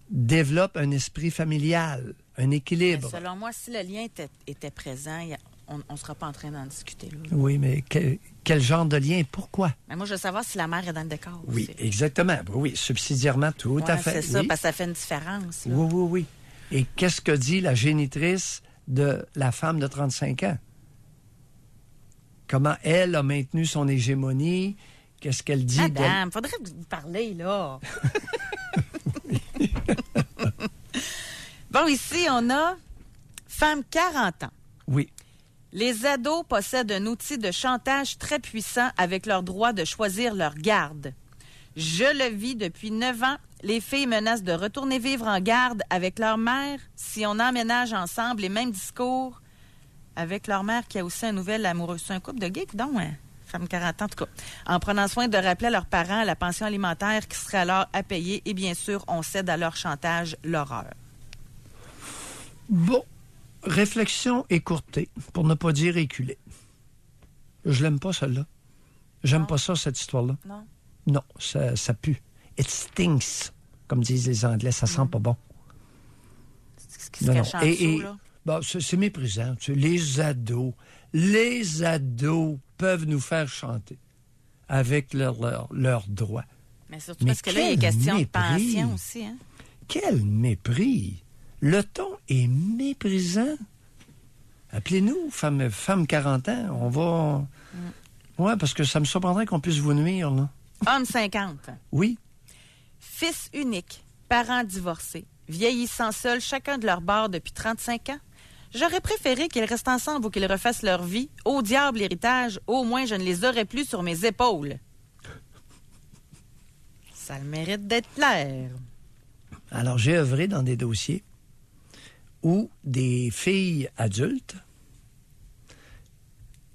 développent un esprit familial, un équilibre. Mais selon moi, si le lien était présent, on ne sera pas en train d'en discuter. Là. Oui, mais quel genre de lien? Pourquoi? Mais moi, je veux savoir si la mère est dans le décor. Oui, aussi. exactement. Oui, subsidiairement, tout à fait. C'est ça, oui. parce que ça fait une différence. Là. Oui. Et qu'est-ce que dit la génitrice de la femme de 35 ans? Comment elle a maintenu son hégémonie? Qu'est-ce qu'elle dit? Madame, faudrait vous parler, là. Bon, ici, on a femme 40 ans. Oui. Les ados possèdent un outil de chantage très puissant avec leur droit de choisir leur garde. Je le vis depuis 9 ans. Les filles menacent de retourner vivre en garde avec leur mère si on emménage ensemble les mêmes discours avec leur mère qui a aussi un nouvel amoureux. C'est un couple de gays, donc, hein? Femme 40 ans, en tout cas. En prenant soin de rappeler à leurs parents la pension alimentaire qui serait alors à payer et bien sûr, on cède à leur chantage l'horreur. Bon, réflexion écourtée, pour ne pas dire éculée. Je l'aime pas, celle-là. J'aime pas ça, cette histoire-là. Non? Non, ça pue. It stinks, comme disent les Anglais. Ça sent pas bon. C'est ce qui se cache en dessous, là? Bon, c'est méprisant. Tu sais, les ados peuvent nous faire chanter avec leurs droits. Mais surtout parce que là, il est question de pension aussi, hein? Quel mépris! Le ton est méprisant. Appelez-nous, femme 40 ans. On va... Oui, parce que ça me surprendrait qu'on puisse vous nuire, là. Homme 50. Oui. Fils unique, parents divorcés, vieillissant seuls chacun de leur bord depuis 35 ans. J'aurais préféré qu'ils restent ensemble ou qu'ils refassent leur vie. Au diable l'héritage, au moins je ne les aurais plus sur mes épaules. Ça a le mérite d'être clair. Alors, j'ai œuvré dans des dossiers où des filles adultes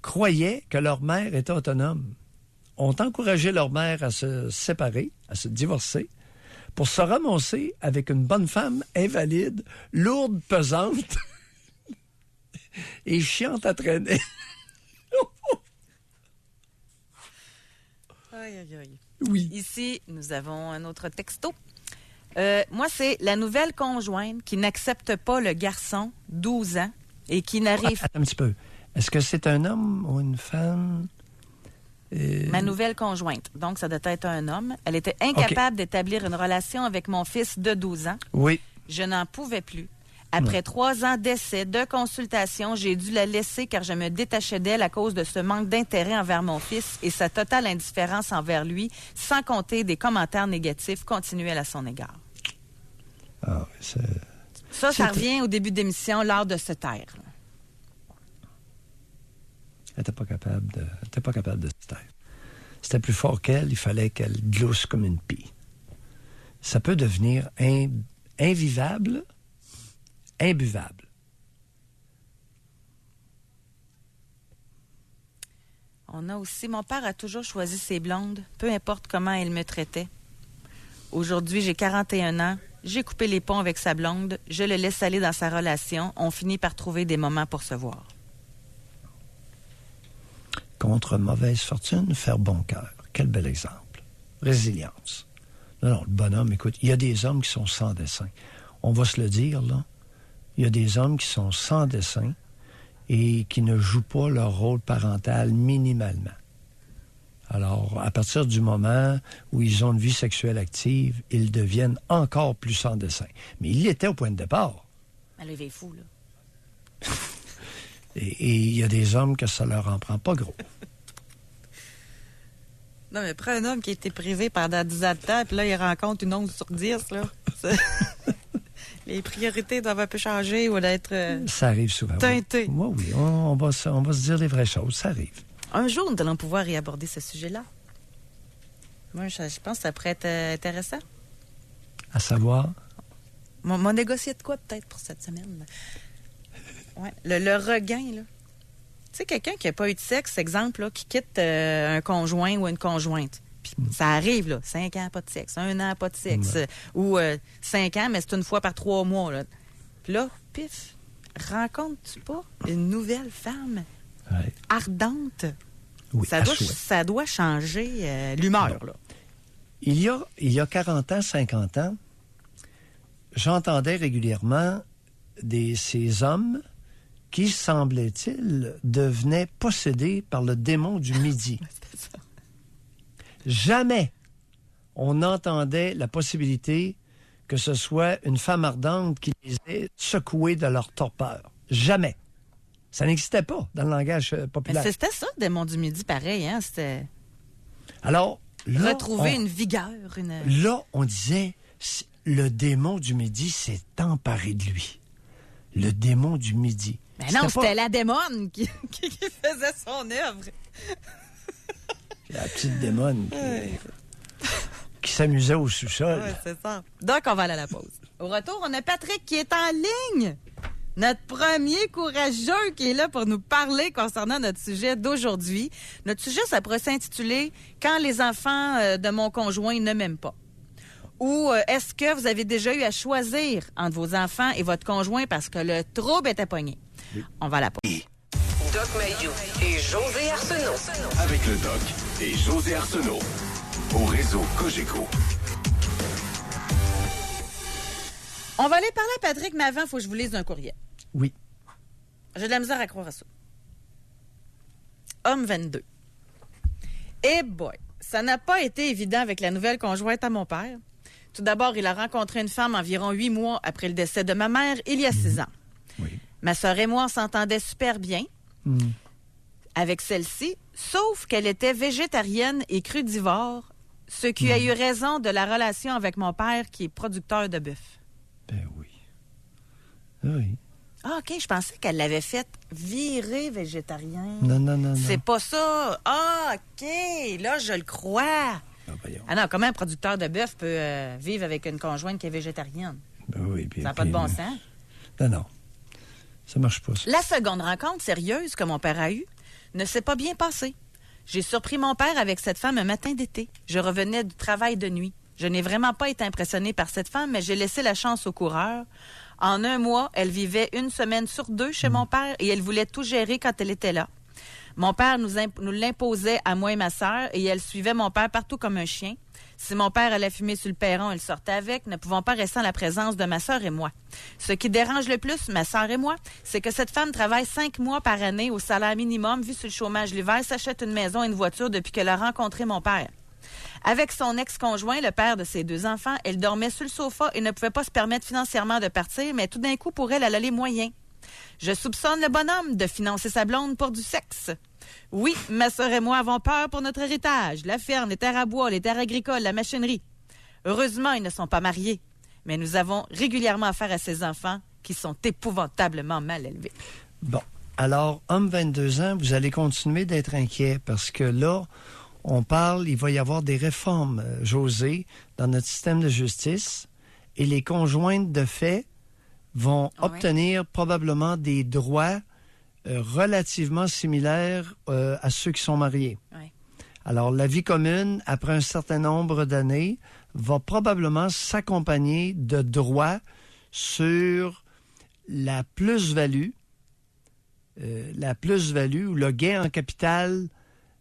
croyaient que leur mère était autonome, ont encouragé leur mère à se séparer, à se divorcer, pour se ramasser avec une bonne femme invalide, lourde, pesante et chiante à traîner. Aïe, aïe, aïe. Oui. Ici, nous avons un autre texto. Moi, c'est la nouvelle conjointe qui n'accepte pas le garçon, 12 ans, et qui n'arrive... Attends un petit peu. Est-ce que c'est un homme ou une femme? Ma nouvelle conjointe. Donc, ça doit être un homme. Elle était incapable d'établir une relation avec mon fils de 12 ans. Oui. Je n'en pouvais plus. Après 3 ans d'essais, de consultations, j'ai dû la laisser car je me détachais d'elle à cause de ce manque d'intérêt envers mon fils et sa totale indifférence envers lui, sans compter des commentaires négatifs continuels à son égard. Ah, oui, Ça revient au début d'émission, l'art de se taire. Là. Elle n'était pas capable de se taire. C'était plus fort qu'elle, il fallait qu'elle glousse comme une pie. Ça peut devenir invivable, imbuvable. On a aussi, mon père a toujours choisi ses blondes, peu importe comment elle me traitait. Aujourd'hui, j'ai 41 ans, j'ai coupé les ponts avec sa blonde, je le laisse aller dans sa relation, on finit par trouver des moments pour se voir. Contre mauvaise fortune, faire bon cœur. Quel bel exemple. Résilience. Non, le bonhomme, écoute, il y a des hommes qui sont sans dessein. On va se le dire, là. Il y a des hommes qui sont sans dessein et qui ne jouent pas leur rôle parental minimalement. Alors, à partir du moment où ils ont une vie sexuelle active, ils deviennent encore plus sans dessein. Mais il l'était au point de départ. Elle est fou, là. Et il y a des hommes que ça leur en prend pas gros. Non, mais prends un homme qui a été privé pendant 10 ans de temps, puis là, il rencontre une 11 sur 10, là. Les priorités doivent un peu changer ou d'être... Ça arrive souvent. Teinté. Oui, on va se dire les vraies choses. Ça arrive. Un jour, nous allons pouvoir y aborder ce sujet-là. Moi, je pense que ça pourrait être intéressant. À savoir? M'ont négocié de quoi, peut-être, pour cette semaine? Ouais. Le regain, là. Tu sais, quelqu'un qui n'a pas eu de sexe, exemple, là, qui quitte un conjoint ou une conjointe. Puis ça arrive, là. 5 ans, pas de sexe. 1 an, pas de sexe. Ou 5 ans, mais c'est une fois par 3 mois, là. Puis là, pif, rencontres-tu pas une nouvelle femme Ouais. ardente? Oui, à souhait. Ça doit changer l'humeur, là. Il y a 40 ans, 50 ans, j'entendais régulièrement ces hommes qui, semblait-il, devenaient possédés par le démon du midi. C'était ça. Jamais on entendait la possibilité que ce soit une femme ardente qui les ait secoués de leur torpeur. Jamais. Ça n'existait pas dans le langage populaire. Mais c'était ça, démon du midi, pareil, hein? C'était Alors, là, retrouver une vigueur, là, on disait, le démon du midi s'est emparé de lui. Le démon du midi. Mais non, c'était la démone qui faisait son œuvre. La petite démone qui s'amusait au sous-sol. Oui, c'est ça. Donc, on va aller à la pause. Au retour, on a Patrick qui est en ligne. Notre premier courageux qui est là pour nous parler concernant notre sujet d'aujourd'hui. Notre sujet, ça pourrait s'intituler « Quand les enfants de mon conjoint ne m'aiment pas ». Ou est-ce que vous avez déjà eu à choisir entre vos enfants et votre conjoint parce que le trouble était pogné? Oui. On va à la pause. Doc Mayou et José Arsenault. Avec le Doc et José Arsenault. Au réseau Cogeco. On va aller parler à Patrick, mais avant, il faut que je vous lise un courriel. Oui. J'ai de la misère à croire à ça. Homme 22. Eh boy, ça n'a pas été évident avec la nouvelle conjointe à mon père. Tout d'abord, il a rencontré une femme environ 8 mois après le décès de ma mère, il y a 6 ans. Oui. Ma sœur et moi, on s'entendait super bien avec celle-ci, sauf qu'elle était végétarienne et crudivore, ce qui a eu raison de la relation avec mon père qui est producteur de bœuf. Ben oui. Oui. Ah, OK, je pensais qu'elle l'avait fait virer végétarien. Non. C'est pas ça. Ah, OK, là, je le crois. Ah non, comment un producteur de bœuf peut vivre avec une conjointe qui est végétarienne? Ben oui. Ça n'a pas de bon sens. Non. Ça marche pas, ça. La seconde rencontre sérieuse que mon père a eue ne s'est pas bien passée. J'ai surpris mon père avec cette femme un matin d'été. Je revenais du travail de nuit. Je n'ai vraiment pas été impressionnée par cette femme, mais j'ai laissé la chance au coureur. En 1 mois, elle vivait 1 semaine sur 2 chez mon père et elle voulait tout gérer quand elle était là. Mon père nous l'imposait à moi et ma sœur et elle suivait mon père partout comme un chien. Si mon père allait fumer sur le perron, elle sortait avec, ne pouvant pas rester en la présence de ma sœur et moi. Ce qui dérange le plus, ma sœur et moi, c'est que cette femme travaille 5 mois par année au salaire minimum, vu sur le chômage l'hiver, s'achète une maison et une voiture depuis qu'elle a rencontré mon père. Avec son ex-conjoint, le père de ses 2 enfants, elle dormait sur le sofa et ne pouvait pas se permettre financièrement de partir, mais tout d'un coup, pour elle a les moyens. Je soupçonne le bonhomme de financer sa blonde pour du sexe. Oui, ma sœur et moi avons peur pour notre héritage, la ferme, les terres à bois, les terres agricoles, la machinerie. Heureusement, ils ne sont pas mariés, mais nous avons régulièrement affaire à ces enfants qui sont épouvantablement mal élevés. Bon, alors, homme 22 ans, vous allez continuer d'être inquiet parce que là, on parle, il va y avoir des réformes, José, dans notre système de justice et les conjointes de fait vont obtenir probablement des droits relativement similaires à ceux qui sont mariés. Oui. Alors, la vie commune, après un certain nombre d'années, va probablement s'accompagner de droits sur la plus-value ou le gain en capital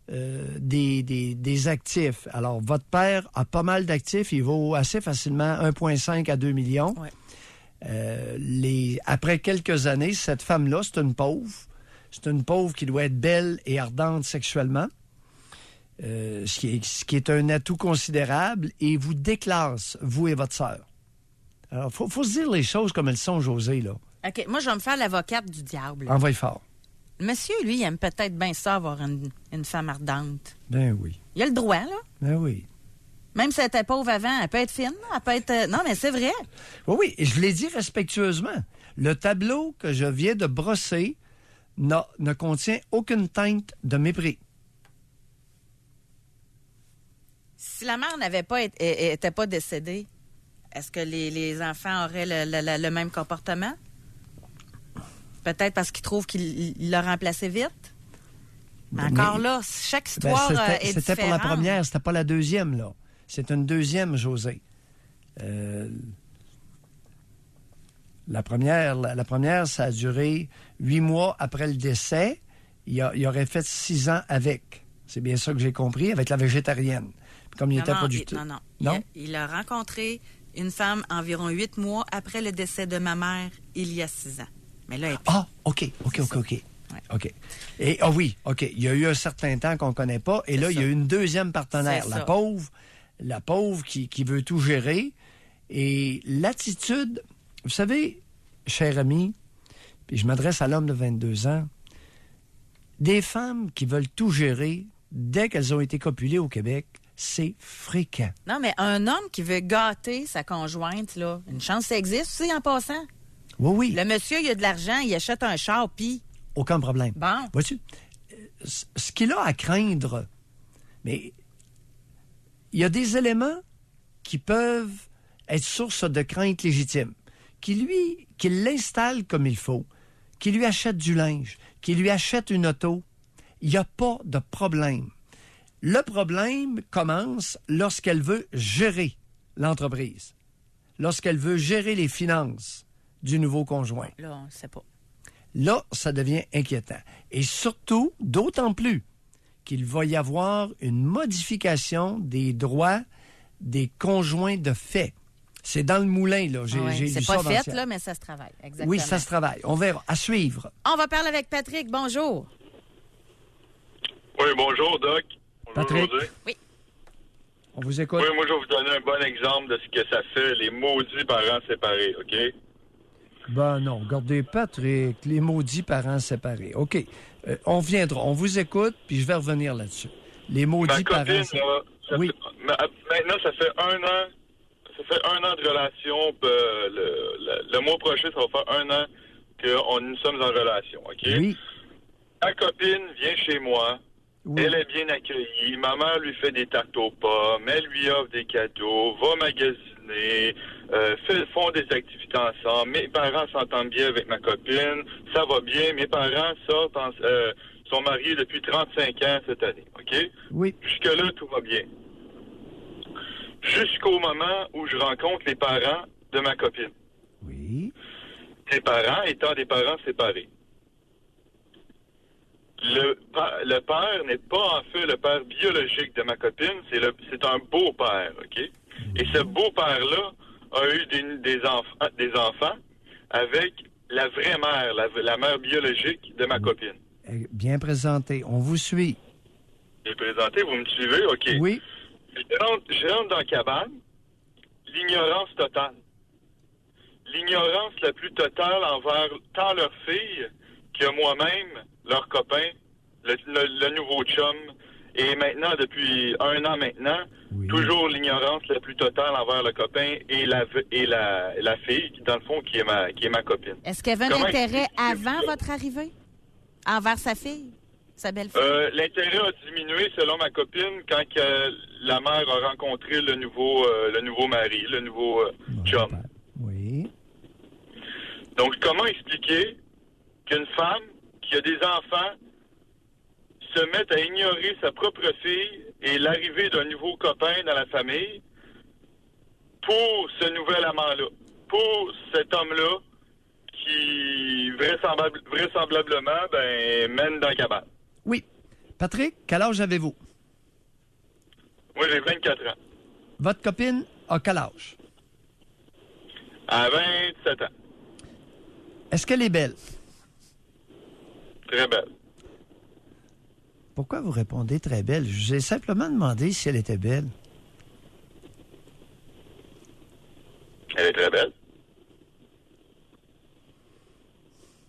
des actifs. Alors, votre père a pas mal d'actifs. Il vaut assez facilement 1,5 à 2 millions. Ouais. Après quelques années, cette femme-là, c'est une pauvre. C'est une pauvre qui doit être belle et ardente sexuellement, ce qui est un atout considérable et vous déclasse, vous et votre sœur. Alors, faut se dire les choses comme elles sont, José, là. OK, moi, je vais me faire l'avocate du diable. Envoie fort. Monsieur, lui, il aime peut-être bien ça, avoir une femme ardente. Ben oui. Il a le droit, là. Ben oui. Même si elle était pauvre avant, elle peut être fine, elle peut être... Non, mais c'est vrai. Oui, et je vous l'ai dit respectueusement. Le tableau que je viens de brosser ne contient aucune teinte de mépris. Si la mère était pas décédée, est-ce que les enfants auraient le même comportement? Peut-être parce qu'ils trouvent qu'il l'a remplacé vite? Mais encore là, chaque histoire est différente. C'était pour la première, c'était pas la deuxième, là. C'est une deuxième, José. La première, ça a duré 8 mois après le décès. Il aurait fait 6 ans avec. C'est bien ça que j'ai compris, avec la végétarienne. Puis comme il n'était pas du tout... Non. Non? Il a rencontré une femme environ 8 mois après le décès de ma mère, il y a 6 ans. Mais là, elle est plus... Ah, OK. Ouais. OK. Et, oui, OK. Il y a eu un certain temps qu'on ne connaît pas. Et là, il y a eu une deuxième partenaire. C'est La pauvre qui veut tout gérer. Et l'attitude... Vous savez, cher ami, puis je m'adresse à l'homme de 22 ans, des femmes qui veulent tout gérer dès qu'elles ont été copulées au Québec, c'est fréquent. Non, mais un homme qui veut gâter sa conjointe, là, une chance, ça existe aussi en passant. Oui. Le monsieur, il a de l'argent, il achète un char, puis... Aucun problème. Bon. Vois-tu, ce qu'il a à craindre, mais il y a des éléments qui peuvent être source de crainte légitime. Qu'il l'installe comme il faut, qu'il lui achète du linge, qu'il lui achète une auto, il n'y a pas de problème. Le problème commence lorsqu'elle veut gérer l'entreprise, lorsqu'elle veut gérer les finances du nouveau conjoint. Là, on ne sait pas. Là, ça devient inquiétant. Et surtout, d'autant plus qu'il va y avoir une modification des droits des conjoints de fait. C'est dans le moulin, là. J'ai lu c'est ça pas fait, avant-hier. là, mais ça se travaille. Exactement. Oui, ça se travaille. On verra. À suivre. On va parler avec Patrick. Bonjour. Oui, bonjour, Doc. Bonjour, Patrick. José. Oui. On vous écoute. Oui, moi, je vais vous donner un bon exemple de ce que ça fait, les maudits parents séparés, OK? Ben non, regardez, Patrick, les maudits parents séparés. OK. On viendra. On vous écoute, puis je vais revenir là-dessus. Les maudits Ma copine, parents... là, Oui. Maintenant, ça fait 1 an. Ça fait 1 an de relation. Le mois prochain, ça va faire 1 an que nous sommes en relation, OK? Oui. Ma copine vient chez moi. Oui. Elle est bien accueillie. Ma mère lui fait des tartes aux pommes. Elle lui offre des cadeaux. Va magasiner. Font des activités ensemble. Mes parents s'entendent bien avec ma copine. Ça va bien. Mes parents sont mariés depuis 35 ans cette année. OK? Oui. Jusque-là, tout va bien. Jusqu'au moment où je rencontre les parents de ma copine. Oui. Ses parents étant des parents séparés. Le père n'est pas en fait le père biologique de ma copine, c'est un beau-père, OK? Et ce beau-père-là a eu des enfants avec la vraie mère, la mère biologique de ma copine. Bien présenté. On vous suit. J'ai présenté, vous me suivez? OK. Oui. Je rentre dans la cabane, l'ignorance totale. L'ignorance la plus totale envers tant leur fille que moi-même, leur copain, le nouveau chum, et maintenant, depuis 1 an maintenant, Oui. toujours l'ignorance la plus totale envers le copain et la fille, dans le fond, qui est ma copine. Est-ce qu'il y avait un Comment intérêt expliquez-vous avant ça? votre arrivée? Envers sa fille? Sa belle-fille? L'intérêt a diminué selon ma copine quand la mère a rencontré le nouveau mari, le nouveau chum. Oui. Donc, comment expliquer qu'une femme qui a des enfants se mette à ignorer sa propre fille et l'arrivée d'un nouveau copain dans la famille pour ce nouvel amant-là, pour cet homme-là qui, vraisemblablement, mène dans la cabane. Oui. Patrick, quel âge avez-vous? Moi, j'ai 24 ans. Votre copine a quel âge? À 27 ans. Est-ce qu'elle est belle? Très belle. Pourquoi vous répondez très belle? Je vous ai simplement demandé si elle était belle. Elle est très belle.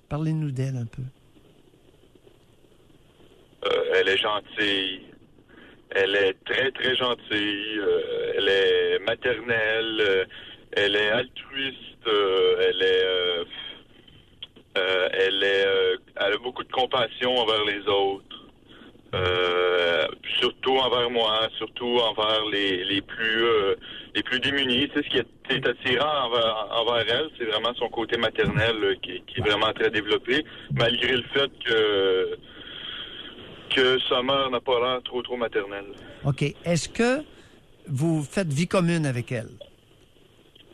Parlez-nous d'elle un peu. Elle est gentille. Elle est très, très gentille. Elle est maternelle. Elle est altruiste. Elle a beaucoup de compassion envers les autres. Surtout envers moi, surtout envers les plus démunis. Tu sais, ce qui est attirant envers elle, c'est vraiment son côté maternel qui est vraiment très développé, malgré le fait que sa mère n'a pas l'air trop maternelle. OK. Est-ce que vous faites vie commune avec elle?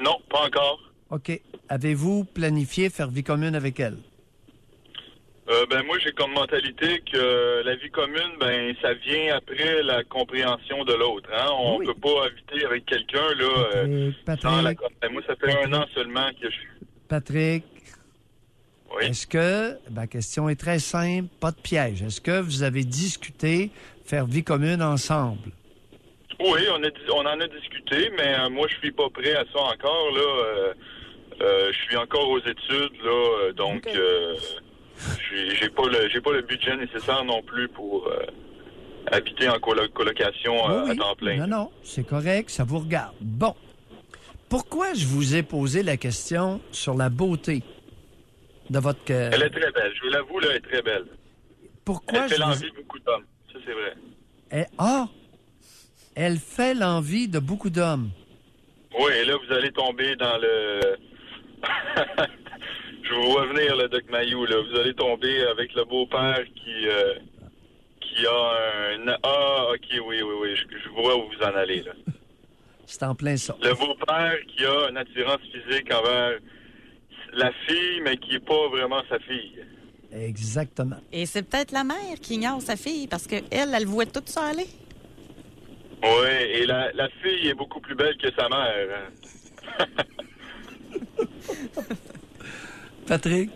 Non, pas encore. OK. avez-vous planifié faire vie commune avec elle? Moi, j'ai comme mentalité que la vie commune, ça vient après la compréhension de l'autre. Hein? On Oui. peut pas habiter avec quelqu'un, là, Patrick, sans la... moi, ça fait Patrick. 1 an seulement que je... Patrick, Oui. est-ce que, la question est très simple, pas de piège. Est-ce que vous avez discuté faire vie commune ensemble? Oui, on en a discuté, mais moi, je suis pas prêt à ça encore, là. Je suis encore aux études, là, donc... OK. J'ai pas le budget nécessaire non plus pour habiter en colocation à temps plein. Non, c'est correct, ça vous regarde. Bon. Pourquoi je vous ai posé la question sur la beauté de votre... Elle est très belle, je vous l'avoue, là, elle est très belle. Pourquoi Elle fait je vous... l'envie de beaucoup d'hommes, ça c'est vrai. Elle fait l'envie de beaucoup d'hommes. Oui, et là, vous allez tomber dans le... Je vous vois venir, le Doc Mayou, là. Vous allez tomber avec le beau-père qui a un... Ah, OK, oui, je vois où vous en allez, là. C'est en plein ça. Le beau-père qui a une attirance physique envers la fille, mais qui n'est pas vraiment sa fille. Exactement. Et c'est peut-être la mère qui ignore sa fille parce qu'elle, elle voit tout ça aller. Oui, et la fille est beaucoup plus belle que sa mère. Patrick,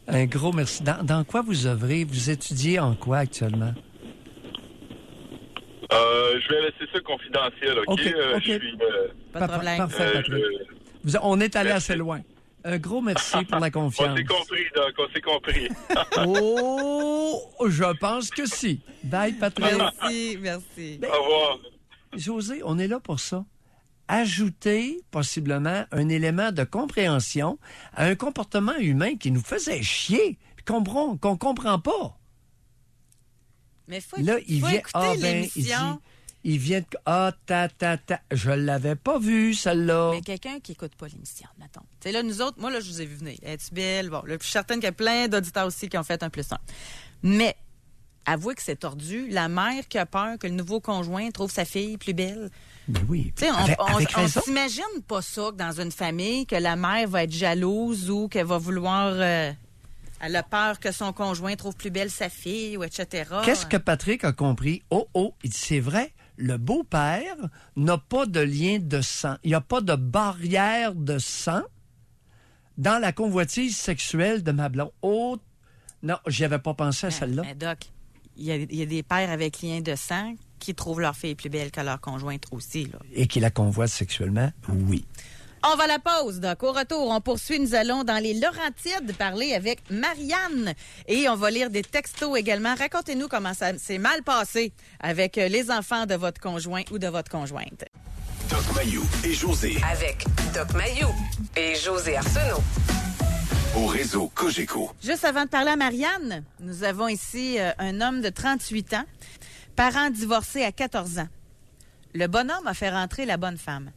un gros merci. Dans quoi vous œuvrez? Vous étudiez en quoi actuellement? Je vais laisser ça confidentiel, OK? OK. Je suis... Pas de problème. Parfait, Patrick. On est allé assez loin. Un gros merci pour la confiance. On s'est compris, Doc, on s'est compris. Oh, je pense que si. Bye, Patrick. Merci. Au revoir. José, on est là pour ça. Ajouter possiblement un élément de compréhension à un comportement humain qui nous faisait chier, qu'on comprend pas. Mais faut Là, il faut vient, écouter l'émission. il vient je l'avais pas vu, celle-là. Mais quelqu'un qui écoute pas l'émission, mettons. Tu sais, là, nous autres, moi, là, je vous ai vu venir. Es-tu belle? Bon, là, je suis certaine qu'il y a plein d'auditeurs aussi qui ont fait un plus un. Mais, avouez que c'est tordu. La mère qui a peur que le nouveau conjoint trouve sa fille plus belle. Mais oui. Tu sais, avec on raison. s'imagine pas ça que dans une famille, que la mère va être jalouse ou qu'elle va vouloir... elle a peur que son conjoint trouve plus belle sa fille, ou etc. Qu'est-ce que Patrick a compris? Il dit, c'est vrai, le beau-père n'a pas de lien de sang. Il n'y a pas de barrière de sang dans la convoitise sexuelle de ma blonde. Oh, non, j'y avais pas pensé à celle-là. Mais Doc, il y a des pères avec lien de sang qui trouvent leur fille plus belle que leur conjointe aussi, là. Et qui la convoite sexuellement, oui. On va à la pause, Doc. Au retour, on poursuit. Nous allons dans les Laurentides parler avec Marianne. Et on va lire des textos également. Racontez-nous comment ça s'est mal passé avec les enfants de votre conjoint ou de votre conjointe. Doc Mayou et José Avec Doc Mayou et José Arsenault. au réseau Cogeco. Juste avant de parler à Marianne, nous avons ici un homme de 38 ans, parent divorcé à 14 ans. Le bonhomme a fait rentrer la bonne femme.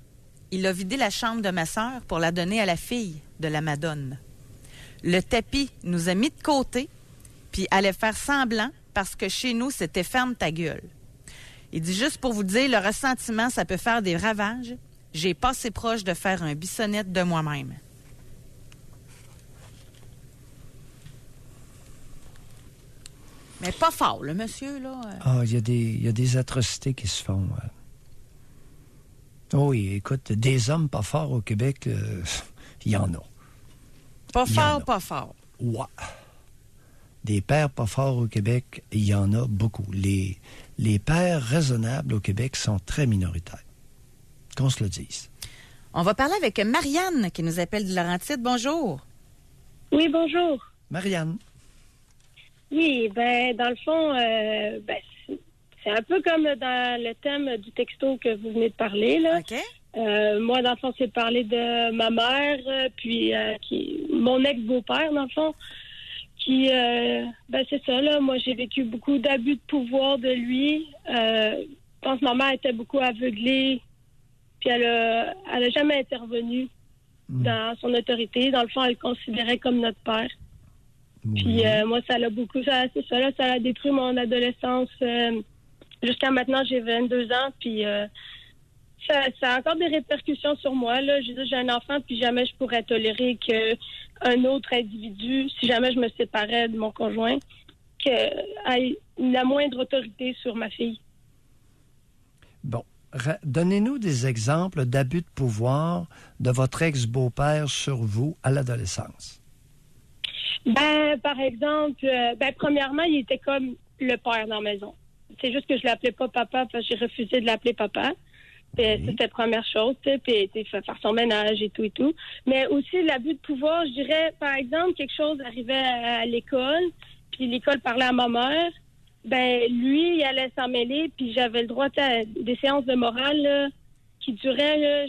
Il a vidé la chambre de ma sœur pour la donner à la fille de la madone. Le tapis nous a mis de côté, puis allait faire semblant parce que chez nous, c'était ferme ta gueule. Il dit juste pour vous dire, le ressentiment, ça peut faire des ravages. J'ai passé proche de faire un bissonnette de moi-même. Mais pas fort, le monsieur, là. Ah, il y a des atrocités qui se font. Oh oui, écoute, des hommes pas forts au Québec, il y en a. Pas Il y en fort, a. pas fort. Ouais. Des pères pas forts au Québec, il y en a beaucoup. Les pères raisonnables au Québec sont très minoritaires. Qu'on se le dise. On va parler avec Marianne, qui nous appelle de Laurentide. Bonjour. Oui, bonjour. Marianne. Oui, dans le fond, c'est un peu comme dans le thème du texto que vous venez de parler, là. OK. Moi, dans le fond, c'est parler de ma mère, puis mon ex-beau-père, dans le fond, qui, c'est ça, là. Moi, j'ai vécu beaucoup d'abus de pouvoir de lui. Je pense que ma mère était beaucoup aveuglée, puis elle a jamais intervenu dans son autorité. Dans le fond, elle le considérait comme notre père. Puis moi, ça a détruit mon adolescence. Jusqu'à maintenant, j'ai 22 ans, puis ça a encore des répercussions sur moi. Là. Je veux dire, j'ai un enfant, puis jamais je pourrais tolérer qu'un autre individu, si jamais je me séparais de mon conjoint, ait la moindre autorité sur ma fille. Bon. Donnez-nous des exemples d'abus de pouvoir de votre ex-beau-père sur vous à l'adolescence. Par exemple, premièrement, il était comme le père dans la maison. C'est juste que je l'appelais pas papa parce que j'ai refusé de l'appeler papa. C'était la première chose, puis faire son ménage et tout et tout. Mais aussi, l'abus de pouvoir, je dirais, par exemple, quelque chose arrivait à l'école, puis l'école parlait à ma mère. Lui, il allait s'en mêler, puis j'avais le droit à des séances de morale là, qui duraient, là,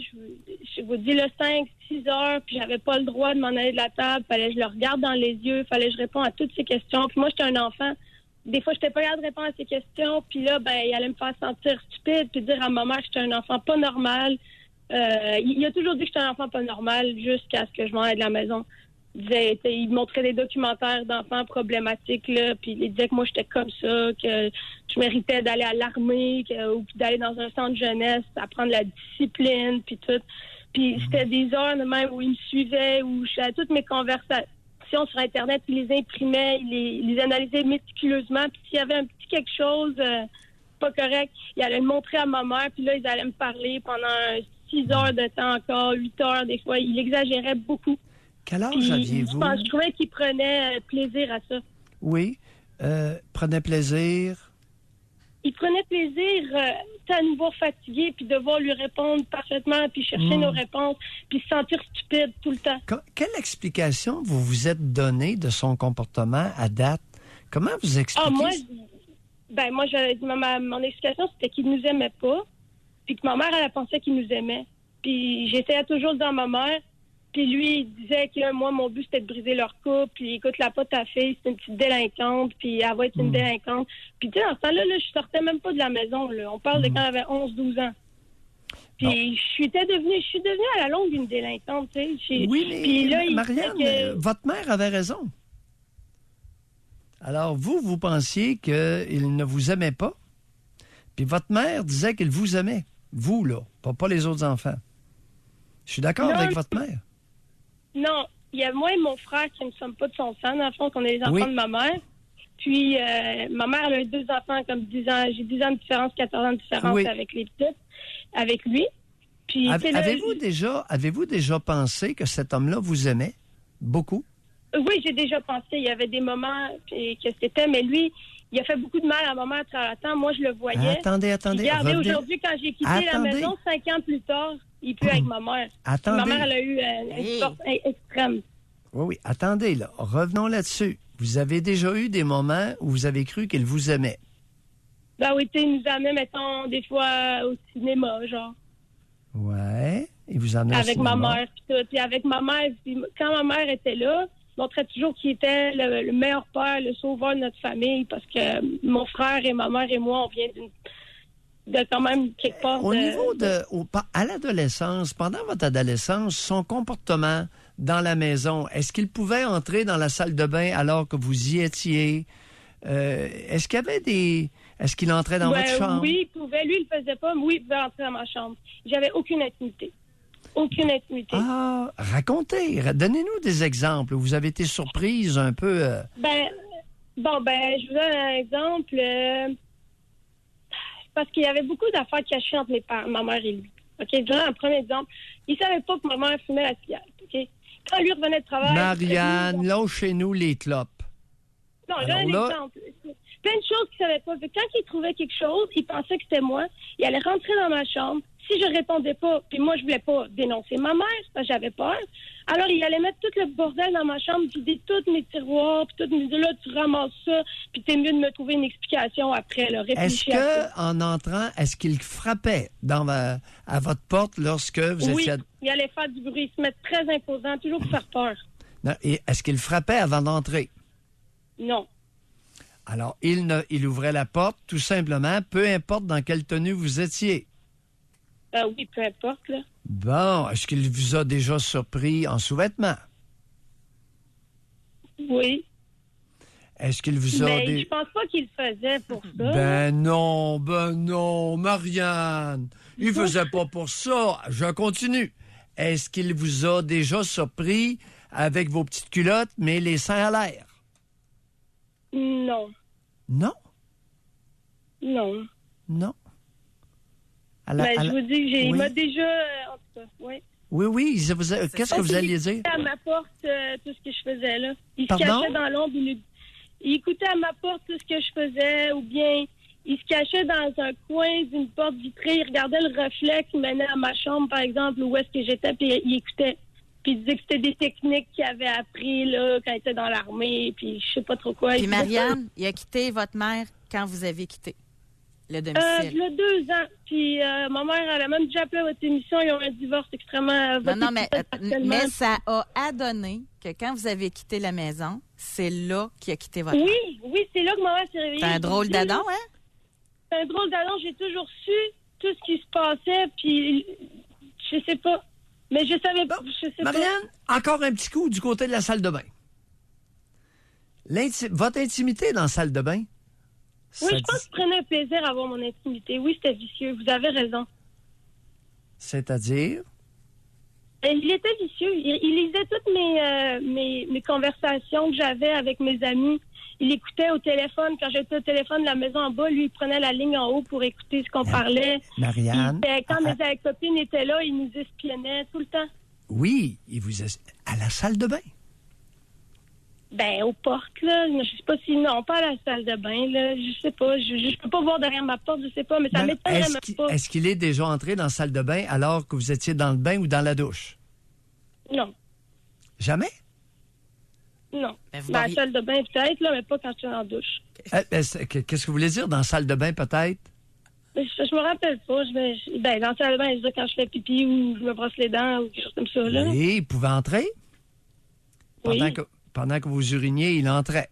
je vous dis, 5-6 heures, puis j'avais pas le droit de m'en aller de la table. Fallait que je le regarde dans les yeux, fallait que je réponde à toutes ces questions. Puis moi, j'étais un enfant. Des fois, j'étais pas capable de répondre à ces questions, puis là, il allait me faire sentir stupide, puis dire à ma mère que j'étais un enfant pas normal. Il a toujours dit que j'étais un enfant pas normal jusqu'à ce que je m'en aille de la maison. Il montrait des documentaires d'enfants problématiques, là, puis il disait que moi, j'étais comme ça, que je méritais d'aller à l'armée, ou d'aller dans un centre jeunesse, apprendre la discipline, puis tout. Puis c'était des heures de même où il me suivait, où je faisais toutes mes conversations sur Internet, il les imprimait, il les analysait méticuleusement, puis s'il y avait un petit quelque chose pas correct, il allait le montrer à ma mère, puis là, ils allaient me parler pendant 6 heures de temps encore, 8 heures des fois. Il exagérait beaucoup. Quel âge aviez-vous? Je trouvais qu'il prenait plaisir à ça. Oui. Prenait plaisir? Il prenait plaisir à nous voir fatigués, puis devoir lui répondre parfaitement, puis chercher nos réponses, puis se sentir stupide tout le temps. Quelle explication vous vous êtes donnée de son comportement à date? Comment vous expliquez? Mon explication, c'était qu'il nous aimait pas, puis que ma mère, elle pensait qu'il nous aimait. Puis j'essayais toujours de dire à ma mère. Puis lui, il disait que moi, mon but, c'était de briser leur couple. Puis écoute-la pas ta fille, c'est une petite délinquante. Puis elle va être une délinquante. Puis tu sais, dans ce temps-là, je sortais même pas de la maison. Là. On parle de quand j'avais 11-12 ans. Puis je suis devenue à la longue une délinquante. Tu sais. Oui, mais puis là, Marianne, votre mère avait raison. Alors vous pensiez qu'il ne vous aimait pas. Puis votre mère disait qu'il vous aimait. Vous, là, pas les autres enfants. Je suis d'accord avec votre mère. Non, il y a moi et mon frère qui ne sommes pas de son sang. Dans le fond, on est les enfants de ma mère. Puis, ma mère, elle a eu 2 enfants comme 10 ans. J'ai 10 ans de différence, 14 ans de différence avec les petites, avec lui. Puis, avez-vous déjà pensé que cet homme-là vous aimait beaucoup? Oui, j'ai déjà pensé. Il y avait des moments que c'était, mais lui, il a fait beaucoup de mal à ma mère à travers le temps. Moi, je le voyais. Attendez. Regardez, aujourd'hui, quand j'ai quitté la maison, 5 ans plus tard, il pleut avec ma mère. Ma mère, elle a eu une force extrême. Oui. Attendez, là. Revenons là-dessus. Vous avez déjà eu des moments où vous avez cru qu'il vous aimait? Oui, tu sais, il nous amenait, mettons, des fois au cinéma, genre. Ouais. Il vous amenait avec ma mère, puis tout. Puis avec ma mère, quand ma mère était là, il montrait toujours qu'il était le meilleur père, le sauveur de notre famille, parce que mon frère et ma mère et moi, on vient de quand même quelque part. À l'adolescence, pendant votre adolescence, son comportement dans la maison, est-ce qu'il pouvait entrer dans la salle de bain alors que vous y étiez? Est-ce qu'il entrait dans votre chambre? Oui, il pouvait. Lui, il le faisait pas, mais oui, il pouvait entrer dans ma chambre. J'avais aucune intimité. Aucune intimité. Ah, racontez. Donnez-nous des exemples où vous avez été surprise un peu. Je vous donne un exemple. Parce qu'il y avait beaucoup d'affaires cachées entre ma mère et lui. OK? Je donne un premier exemple. Il savait pas que ma mère fumait la cigarette. OK? Quand lui revenait de travail... Marianne, lâchez-nous les clopes. Non, j'ai un exemple. Plein de choses qu'il savait pas. Quand il trouvait quelque chose, il pensait que c'était moi. Il allait rentrer dans ma chambre. Si je répondais pas, puis moi, je voulais pas dénoncer ma mère, parce que j'avais peur, alors il allait mettre tout le bordel dans ma chambre, vider tous mes tiroirs, puis tout me dire, là, tu ramasses ça, puis t'es mieux de me trouver une explication après, là, réfléchir. En entrant, est-ce qu'il frappait à votre porte lorsque vous étiez... Oui, il allait faire du bruit, se mettre très imposant, toujours pour faire peur. Non, et est-ce qu'il frappait avant d'entrer? Non. Alors, il ouvrait la porte, tout simplement, peu importe dans quelle tenue vous étiez. Oui, peu importe, là. Bon, est-ce qu'il vous a déjà surpris en sous-vêtements? Oui. Est-ce qu'il vous a Mais je pense pas qu'il le faisait pour ça. Ben non, Marianne. Il faisait pas pour ça. Je continue. Est-ce qu'il vous a déjà surpris avec vos petites culottes, mais les seins à l'air? Non. Non? Non. Non. Je vous dis, il Oui. m'a déjà... en tout cas, oui. Oui. Qu'est-ce que vous alliez dire? Il écoutait à ma porte tout ce que je faisais, là. Il Pardon? se cachait dans l'ombre. Il écoutait à ma porte tout ce que je faisais, ou bien il se cachait dans un coin d'une porte vitrée. Il regardait le reflet qui menait à ma chambre, par exemple, où est-ce que j'étais, puis il écoutait. Puis il disait que c'était des techniques qu'il avait appris là, quand il était dans l'armée, puis je sais pas trop quoi. Puis Marianne, il a quitté votre mère quand vous avez quitté le domicile. Il y a 2 ans. Puis ma mère, elle a même déjà appelé à votre émission. Ils ont un divorce extrêmement... Non, mais ça a adonné que quand vous avez quitté la maison, c'est là qu'il a quitté votre mère. Oui, c'est là que ma mère s'est réveillée. C'est un drôle d'adon, hein? C'est un drôle d'adon. J'ai toujours su tout ce qui se passait, puis je sais pas. Mais je savais pas. Je sais Marianne, encore un petit coup du côté de la salle de bain. Votre intimité dans la salle de bain? Oui, je pense qu'il prenait un plaisir à avoir mon intimité. Oui, c'était vicieux. Vous avez raison. C'est-à-dire? Il était vicieux. Il lisait toutes mes conversations que j'avais avec mes amis. Il écoutait au téléphone. Quand j'étais au téléphone de la maison en bas, lui, il prenait la ligne en haut pour écouter ce qu'on parlait. Marianne. Quand mes copines étaient là, il nous espionnait tout le temps. Oui, il vous à la salle de bain. Ben, aux portes, là. Je sais pas si... Non, pas à la salle de bain, là. Je sais pas. Je peux pas voir derrière ma porte, je sais pas, mais ça m'étonnerait même pas. Est-ce qu'il est déjà entré dans la salle de bain alors que vous étiez dans le bain ou dans la douche? Non. Jamais? Non. Ben, vous Dans la m'auriez- salle de bain, peut-être, là, mais pas quand je suis en douche. Qu'est-ce que vous voulez dire dans la salle de bain, peut-être? Je me rappelle pas. Dans la salle de bain, je dis quand je fais pipi ou je me brosse les dents ou quelque chose comme ça, là. Oui, il pouvait entrer? Oui. Pendant que vous uriniez, il entrait.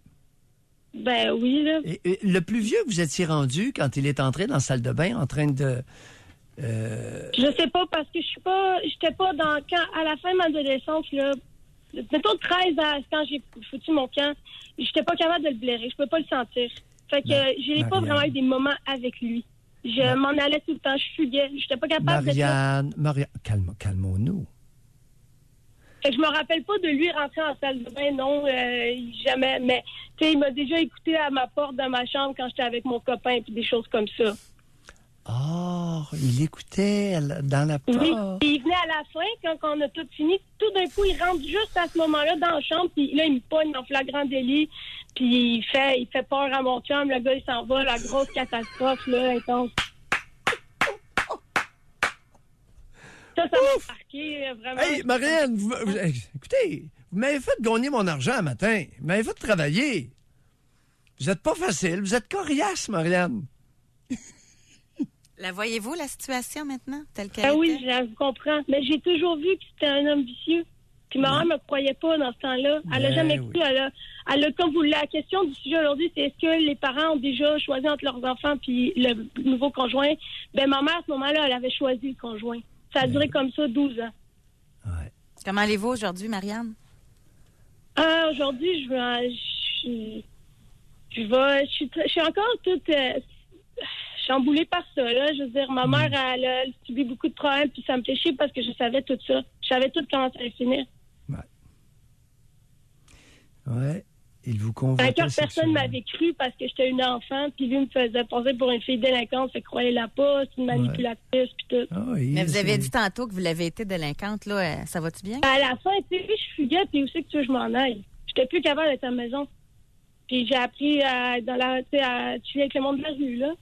Ben oui, là. Et le plus vieux que vous étiez rendu quand il est entré dans la salle de bain en train de... Je sais pas, parce que j'étais pas dans... à la fin de ma adolescence, là, mettons 13 ans, quand j'ai foutu mon camp, j'étais pas capable de le blairer. Je pouvais pas le sentir. Fait que je n'ai pas vraiment eu des moments avec lui. Je m'en allais tout le temps, je fuguais. J'étais pas capable de... Marianne, calmons-nous. Fait que je me rappelle pas de lui rentrer en salle de bain, non, jamais. Mais, tu sais, il m'a déjà écouté à ma porte de ma chambre quand j'étais avec mon copain, puis des choses comme ça. Oh, il écoutait dans la porte. Oui, puis il venait à la fin, quand on a tout fini, tout d'un coup, il rentre juste à ce moment-là dans la chambre, puis là, il me pogne en flagrant délit, puis il fait peur à mon chum, le gars, il s'en va, la grosse catastrophe, là, intense. Ça m'a marqué, vraiment. Hey, Marianne, écoutez, vous m'avez fait gagner mon argent un matin. Vous m'avez fait travailler. Vous êtes pas facile. Vous êtes coriace, Marianne. La voyez-vous, la situation maintenant, telle qu'elle Ah oui, était? je comprends. Mais j'ai toujours vu que c'était un homme vicieux. Puis ma mère me croyait pas dans ce temps-là. Elle a jamais cru. Elle a, comme vous la question du sujet aujourd'hui, c'est est-ce que les parents ont déjà choisi entre leurs enfants puis le nouveau conjoint? Ben ma mère, à ce moment-là, elle avait choisi le conjoint. Ça a duré comme ça 12 ans. Ouais. Comment allez-vous aujourd'hui, Marianne? Aujourd'hui, je suis encore toute chamboulée par ça. Là. Je veux dire, ma mère, elle a subi beaucoup de problèmes, puis ça me fait chier parce que je savais tout ça. Je savais tout comment ça allait finir. Ouais. Il vous convoitait Personne sexuellement. m'avait cru parce que j'étais une enfant, puis lui me faisait passer pour une fille délinquante, fait croyait-la pas, c'est une manipulatrice, puis tout. Ah oui, Mais vous avez c'est- dit tantôt que vous l'avez été délinquante, là. Ça va-tu bien? À la fin, tu sais, je fuguais, puis où c'est que tu veux que je m'en aille? J'étais plus capable d'être à la maison. Puis j'ai appris à tuer avec le monde de la rue, là.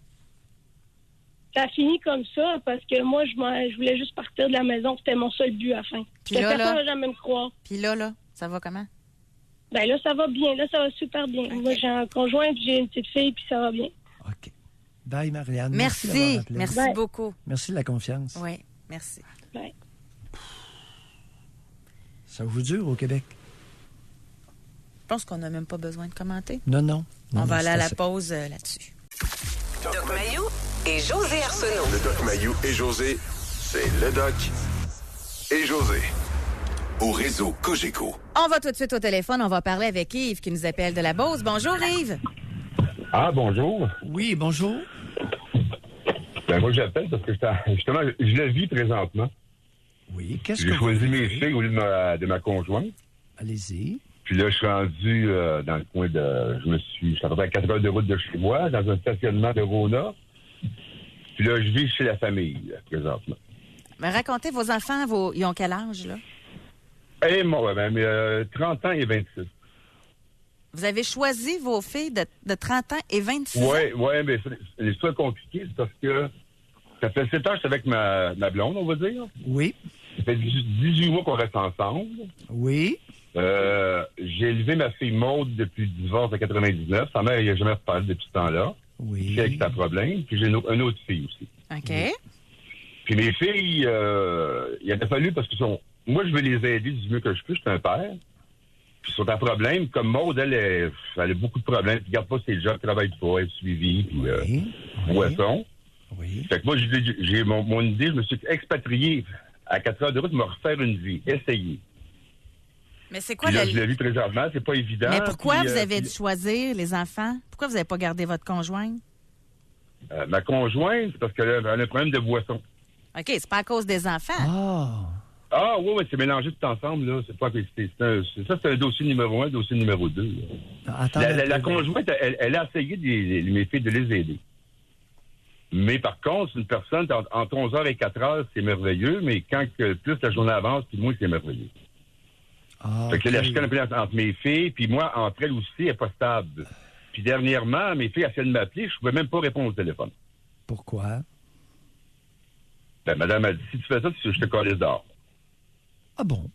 Ça a fini comme ça, parce que moi, je voulais juste partir de la maison. C'était mon seul but à la fin. Puis là, Personne là? ne va jamais me croire. Puis là, ça va comment? Ben là, ça va bien. Là, ça va super bien. Moi, j'ai un conjoint, puis j'ai une petite fille, puis ça va bien. OK. Bye, Marianne. Merci. d'avoir appelé. Merci Bye. beaucoup. Merci de la confiance. Oui, merci. Ouais. Ça vous dure au Québec? Je pense qu'on n'a même pas besoin de commenter. Non. On va aller à la c'est pause là-dessus. Doc Mayou et José Arsenault. Le Doc Mayou et José, c'est le Doc et José. au réseau Cogeco. On va tout de suite au téléphone. On va parler avec Yves qui nous appelle de la Beauce. Bonjour, Yves. Ah, bonjour. Oui, bonjour. Ben, moi, j'appelle parce que justement, je le vis présentement. Oui, qu'est-ce que J'ai vous choisi mes vivez? filles au lieu de ma conjointe. Allez-y. Puis là, je suis rendu dans le coin de... Je suis à peu près à 4 heures de route de chez moi, dans un stationnement de Rona. Puis là, je vis chez la famille, présentement. Mais racontez, vos enfants, ils ont quel âge, là? Et moi, 30 ans et 26. Vous avez choisi vos filles de 30 ans et 26 ans? Oui, mais c'est l'histoire compliquée, c'est parce que ça fait 7 ans que je suis avec ma blonde, on va dire. Oui, Ça fait 18 mois qu'on reste ensemble. oui. J'ai élevé ma fille Maude depuis le divorce de 99. Sa mère, il n'a jamais reparlé depuis ce temps-là. Oui. Puis avec sa problème. Puis j'ai une autre fille aussi. OK. Puis mes filles, il a fallu parce que moi, je veux les aider du mieux que je peux. Je suis un père. Puis sont un problème. Comme Maude, elle a beaucoup de problèmes. Puis garde pas ses jobs, travaille pas, elle est suivie. Puis boisson. Oui. Fait que moi, j'ai mon idée, je me suis expatrié à 4 heures de route, me refaire une vie, essayer. Mais c'est quoi Puis là, le... je l'ai vu présentement, c'est pas évident. Mais pourquoi Puis, vous avez puis, dû choisir les enfants? Pourquoi vous n'avez pas gardé votre conjointe? ma conjointe, c'est parce qu'elle a un problème de boisson. OK, c'est pas à cause des enfants. Ah, oui, c'est mélangé tout ensemble, là. C'est un dossier numéro 1, dossier numéro 2. La conjointe, elle a essayé mes filles de les aider. Mais par contre, une personne, entre 11h et 4h, c'est merveilleux, mais quand plus la journée avance, puis moins c'est merveilleux. Fait que la chicane entre mes filles, puis moi, entre elles aussi, elle n'est pas stable. Puis dernièrement, mes filles essayaient de m'appeler, je ne pouvais même pas répondre au téléphone. Pourquoi? Ben, madame a dit, si tu fais ça, je te colle dehors. Ah bon?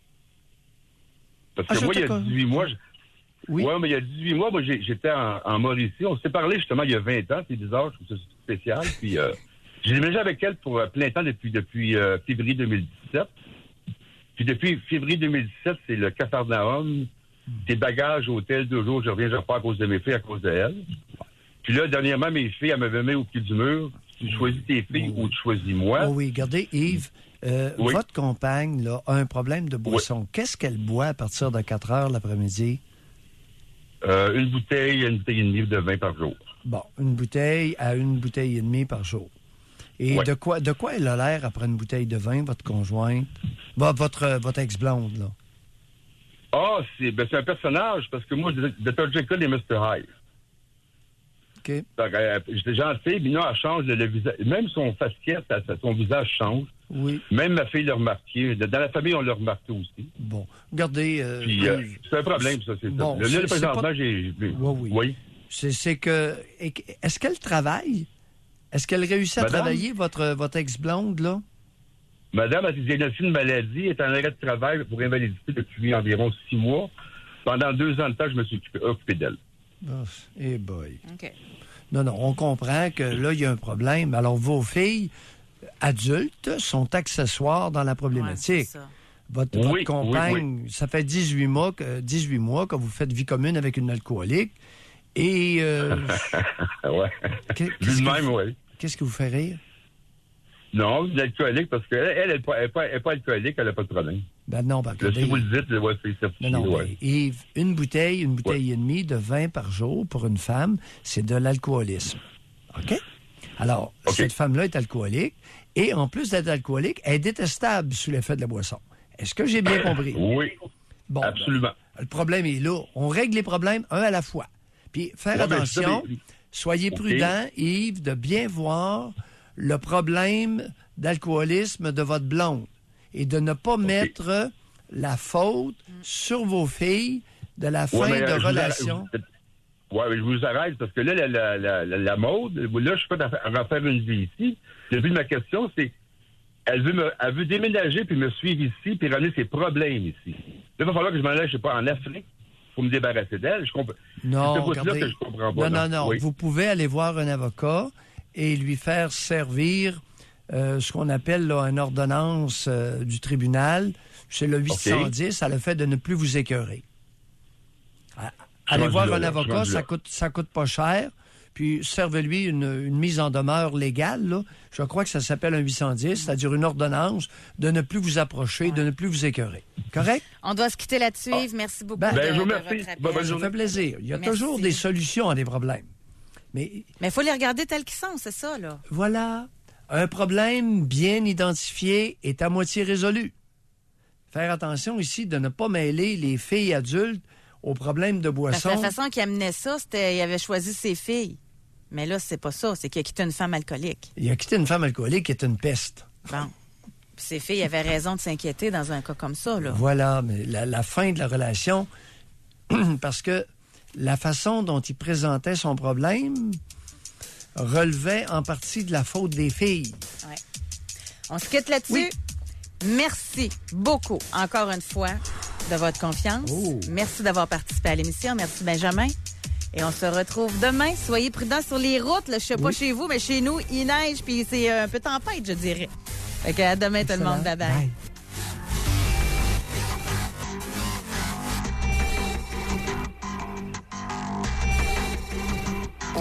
Parce que moi, il y a 18 mois... Oui. Ouais, mais il y a 18 mois, moi, j'étais en Mauricie. On s'est parlé justement il y a 20 ans. C'est bizarre, je trouve ça spécial. Puis j'ai déménagé avec elle pour plein temps depuis février 2017. Puis depuis février 2017, c'est le Capharnaüm. Des bagages, hôtel, 2 jours, je reviens, je repars à cause de mes filles, à cause d'elle. Puis là, dernièrement, mes filles, elles m'avaient mis au pied du mur. Tu choisis tes filles ou tu choisis moi. Oh oui, regardez, Yves, Oui. votre compagne là, a un problème de boisson. Qu'est-ce qu'elle boit à partir de 4 heures l'après-midi? Une bouteille et demie de vin par jour. Bon, une bouteille à une bouteille et demie par jour. Et Ouais. de quoi elle a l'air après une bouteille de vin, votre conjointe? Votre ex-blonde, là. Ah, c'est un personnage, parce que moi, Dr. Jekyll et Mr. Hyde. OK. J'étais gentil, mais non, elle change le visage. Même son fasciette, son visage change. Oui. Même ma fille l'a remarqué. Dans la famille, on l'a remarqué aussi. Bon, regardez... Puis, c'est un problème, ça, c'est bon, ça. Là, c'est présentement, pas- j'ai... Oui. C'est que... Est-ce qu'elle travaille? Est-ce qu'elle réussit à Madame? travailler, votre ex-blonde, là? Madame a été diagnostiquée une maladie, est en arrêt de travail pour invalidité depuis environ 6 mois. Pendant 2 ans de temps, je me suis occupé d'elle. Oh, eh boy. OK. Non, on comprend que là, il y a un problème. Alors, vos filles adultes sont accessoires dans la Ouais, problématique. c'est ça. Votre Oui, compagne, ça fait 18 mois que vous faites vie commune avec une alcoolique. Et Ouais. qu'est-ce Lui que même, vous- oui. qu'est-ce qui vous fait rire? Non, une alcoolique, parce qu'elle n'est pas alcoolique, elle n'a pas de problème. Ben non, ben, Là, regardez. si vous le dites, ouais, c'est certifié. Non, ouais. mais Yves, une bouteille et demie de vin par jour pour une femme, c'est de l'alcoolisme. OK? Alors, OK. cette femme-là est alcoolique et en plus d'être alcoolique, elle est détestable sous l'effet de la boisson. Est-ce que j'ai bien compris? Oui, Bon, absolument. ben, le problème est là. On règle les problèmes un à la fois. Puis, faire Ouais, mais attention, ça, mais- soyez OK. prudent, Yves, de bien voir le problème d'alcoolisme de votre blonde et de ne pas mettre la faute sur vos filles de la fin Ouais, mais, de je vous relation. Oui, je vous arrête parce que là, la mode, là, je suis pas à refaire une vie ici. Le but de ma question, c'est elle veut déménager puis me suivre ici puis ramener ses problèmes ici. Là, il va falloir que je m'en aille, je sais pas, en Afrique pour me débarrasser d'elle. Je comprends. Non, c'est ce bout-là regardez. que je comprends pas. Non. Oui. Vous pouvez aller voir un avocat et lui faire servir ce qu'on appelle là, une ordonnance du tribunal. C'est le 810 à le fait de ne plus vous écœurer. Allez rendu voir là, un là, je suis avocat, rendu là. ça coûte pas cher. puis servez-lui une mise en demeure légale, là. Je crois que ça s'appelle un 810, c'est-à-dire une ordonnance de ne plus vous approcher, de ne plus vous écœurer. Correct? On doit se quitter là-dessus, Yves. Merci beaucoup. Je vous de remercie. votre appel. Bonne Ça journée. fait plaisir. Il y a Merci. toujours des solutions à des problèmes. Mais il faut les regarder tels qu'ils sont, c'est ça, là. voilà, un problème bien identifié est à moitié résolu. Faire attention ici de ne pas mêler les filles adultes aux problèmes de Parce que boisson. la façon qu'il amenait ça, c'était il avait choisi ses filles. Mais là, c'est pas ça. C'est qu'il a quitté une femme alcoolique. Il a quitté une femme alcoolique qui est une peste. Bon. Puis ses filles avaient raison de s'inquiéter dans un cas comme ça, là. Voilà, mais la fin de la relation, parce que la façon dont il présentait son problème relevait en partie de la faute des filles. Ouais. On se quitte là-dessus. Oui. Merci beaucoup, encore une fois, de votre confiance. Oh. Merci d'avoir participé à l'émission. Merci, Benjamin. Et on se retrouve demain. Soyez prudents sur les routes. Là, je sais pas chez vous, mais chez nous, il neige puis c'est un peu tempête, je dirais. Fait que à demain, tout le monde. Bye-bye. Bye.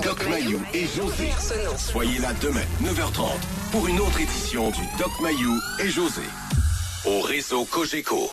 Doc Mayou et José. Soyez là demain, 9h30, pour une autre édition du Doc Mayou et José. Au réseau Cogeco.